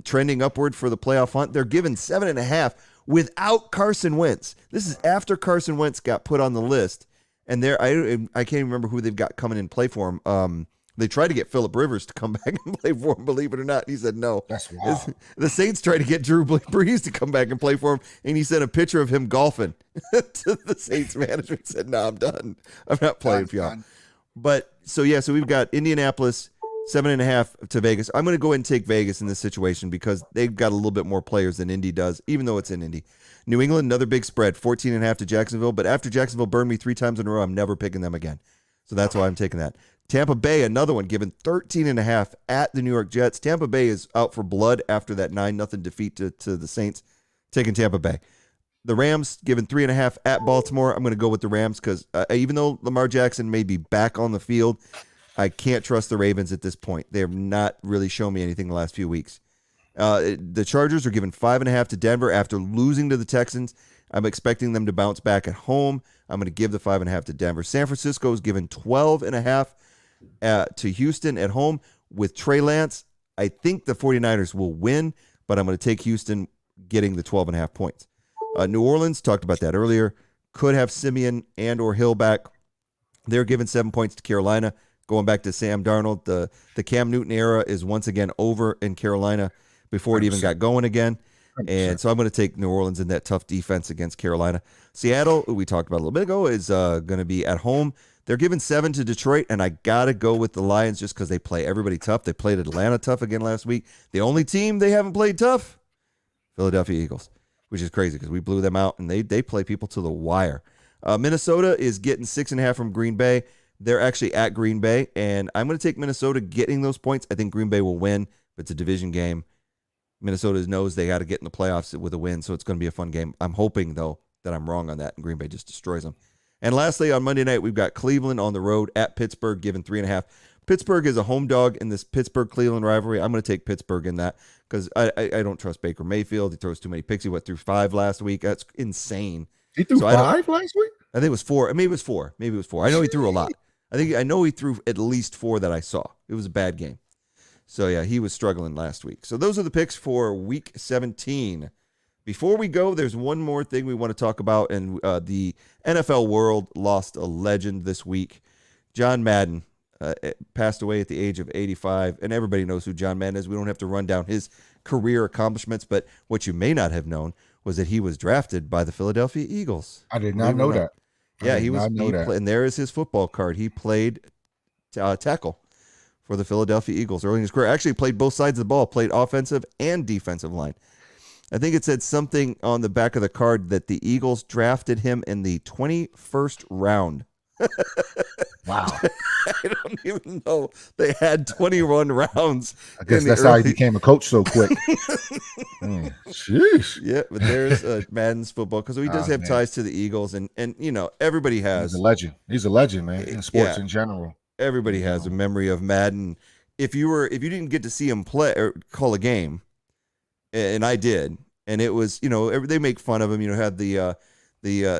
trending upward for the playoff hunt. They're given 7.5 without Carson Wentz. This is after Carson Wentz got put on the list. And I can't even remember who they've got coming in play for him. They tried to get Phillip Rivers to come back and play for him, believe it or not. He said no. That's wild. The Saints tried to get Drew Brees to come back and play for him, and he sent a picture of him golfing to the Saints manager and said, no, I'm done. I'm not playing for y'all. But, so we've got Indianapolis, 7.5 to Vegas. I'm going to go ahead and take Vegas in this situation because they've got a little bit more players than Indy does, even though it's in Indy. New England, another big spread, 14.5 to Jacksonville. But after Jacksonville burned me 3 times in a row, I'm never picking them again. So that's why I'm taking that. Tampa Bay, another one, given 13.5 at the New York Jets. Tampa Bay is out for blood after that 9-0 defeat to the Saints. Taking Tampa Bay. The Rams, given 3.5 at Baltimore. I'm going to go with the Rams because even though Lamar Jackson may be back on the field, I can't trust the Ravens at this point. They have not really shown me anything the last few weeks. The Chargers are given 5.5 to Denver after losing to the Texans. I'm expecting them to bounce back at home. I'm going to give the 5.5 to Denver. San Francisco is given 12.5 to Houston at home with Trey Lance. I think the 49ers will win, but I'm going to take Houston getting the 12.5 points. New Orleans, talked about that earlier, could have Simeon and or Hill back. They're given 7 points to Carolina. Going back to Sam Darnold, the Cam Newton era is once again over in Carolina before it even got going again. And so I'm going to take New Orleans in that tough defense against Carolina. Seattle, who we talked about a little bit ago, is going to be at home. They're given 7 to Detroit, and I got to go with the Lions just because they play everybody tough. They played Atlanta tough again last week. The only team they haven't played tough, Philadelphia Eagles, which is crazy because we blew them out, and they play people to the wire. Minnesota is getting 6.5 from Green Bay. They're actually at Green Bay, and I'm going to take Minnesota getting those points. I think Green Bay will win, but it's a division game. Minnesota knows they got to get in the playoffs with a win, so it's going to be a fun game. I'm hoping, though, that I'm wrong on that, and Green Bay just destroys them. And lastly, on Monday night, we've got Cleveland on the road at Pittsburgh, given 3.5. Pittsburgh is a home dog in this Pittsburgh-Cleveland rivalry. I'm going to take Pittsburgh in that because I don't trust Baker Mayfield. He throws too many picks. He went through 5 last week. That's insane. He threw 5 last week? I think it was 4. Maybe it was 4. I know he threw a lot. I know he threw at least 4 that I saw. It was a bad game. So, yeah, he was struggling last week. So those are the picks for Week 17. Before we go, there's one more thing we want to talk about, and the NFL world lost a legend this week. John Madden passed away at the age of 85, and everybody knows who John Madden is. We don't have to run down his career accomplishments, but what you may not have known was that he was drafted by the Philadelphia Eagles. I did not know that. Yeah, he was, and there is his football card. He played tackle for the Philadelphia Eagles early in his career. Actually played both sides of the ball, played offensive and defensive line. I think it said something on the back of the card that the Eagles drafted him in the 21st round. Wow. I don't even know they had 21 rounds. I guess that's how he became a coach so quick. Sheesh. Yeah, but there's Madden's football because he does have ties to the Eagles, and you know everybody has. He's a legend. He's a legend, man, in sports in general. Everybody has a memory of Madden. If you didn't get to see him play or call a game, and I did, and it was, you know, they make fun of him. You know, had the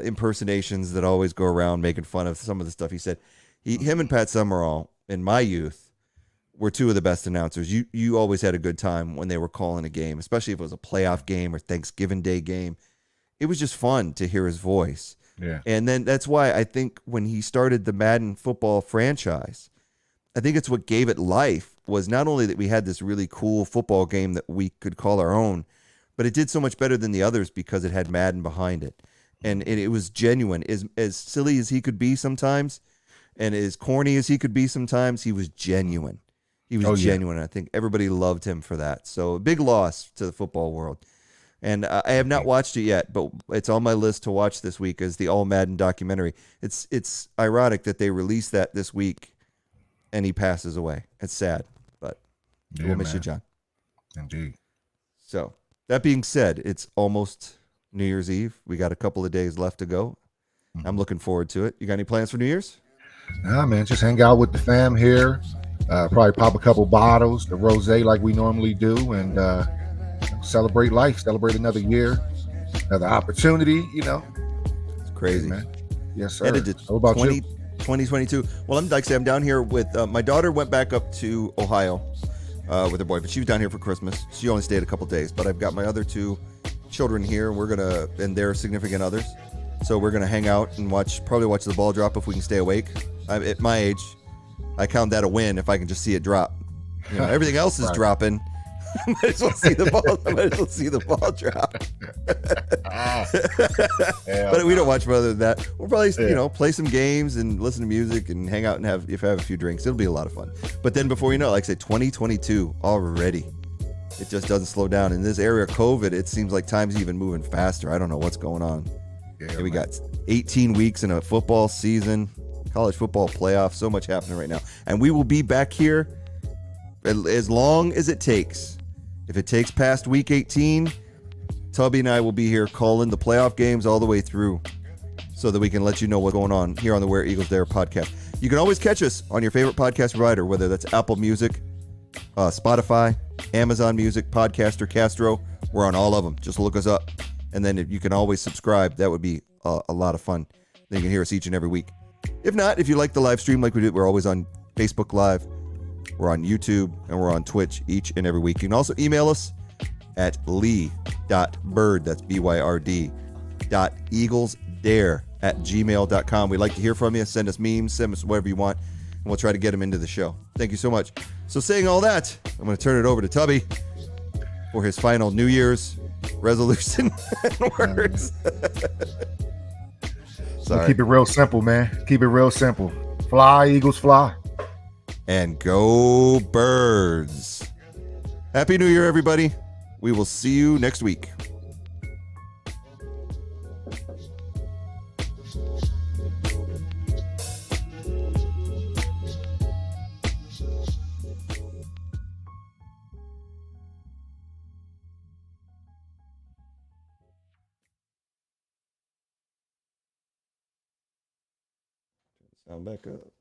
impersonations that always go around making fun of some of the stuff he said. Him and Pat Summerall in my youth were 2 of the best announcers. You always had a good time when they were calling a game, especially if it was a playoff game or Thanksgiving Day game. It was just fun to hear his voice. Yeah. And then that's why I think when he started the Madden football franchise, I think it's what gave it life. was not only that we had this really cool football game that we could call our own, but it did so much better than the others because it had Madden behind it. And it was genuine. As silly as he could be sometimes, and as corny as he could be sometimes, he was genuine. He was genuine. I think everybody loved him for that. So a big loss to the football world. And I have not watched it yet, but it's on my list to watch this week as the All Madden documentary. It's ironic that they released that this week and he passes away. It's sad, but we'll miss you, John. Indeed. So that being said, it's almost New Year's Eve. We got a couple of days left to go. I'm looking forward to it. You got any plans for New Year's? Nah, man, just hang out with the fam here. Probably pop a couple bottles, the rosé like we normally do, and celebrate life, celebrate another year, another opportunity. It's crazy, man. Yes, sir. Headed to How about 2022. Well, I'm down here with my daughter. Went back up to Ohio with her boyfriend. She was down here for Christmas. She only stayed a couple days, but I've got my other two children here. And their significant others. So we're gonna hang out and probably watch the ball drop if we can stay awake. At my age, I count that a win if I can just see it drop. Everything else is dropping. Might as well see the ball. Might as well see the ball drop. But we don't watch more than that. We'll probably play some games and listen to music and hang out and have a few drinks. It'll be a lot of fun. But then before you know it, like I say, 2022 already. It just doesn't slow down. In this area of COVID, it seems like time's even moving faster. I don't know what's going on. Yeah, we got 18 weeks in a football season, college football playoff, so much happening right now. And we will be back here as long as it takes. If it takes past week 18, Tubby and I will be here calling the playoff games all the way through so that we can let you know what's going on here on the Where Eagles Dare podcast. You can always catch us on your favorite podcast provider, whether that's Apple Music, Spotify, Amazon Music, Podcaster, Castro. We're on all of them. Just look us up. And then if you can always subscribe, that would be a lot of fun. Then you can hear us each and every week. If not, if you like the live stream like we do, we're always on Facebook Live. We're on YouTube, and we're on Twitch each and every week. You can also email us at lee.bird, that's B-Y-R-D, .eaglesdare@gmail.com. We'd like to hear from you. Send us memes, send us whatever you want, and we'll try to get them into the show. Thank you so much. So saying all that, I'm going to turn it over to Tubby for his final New Year's resolution and words. Sorry. Keep it real simple, man. Keep it real simple. Fly, Eagles, fly. And go Birds. Happy New Year, everybody. We will see you next week. Sound back up.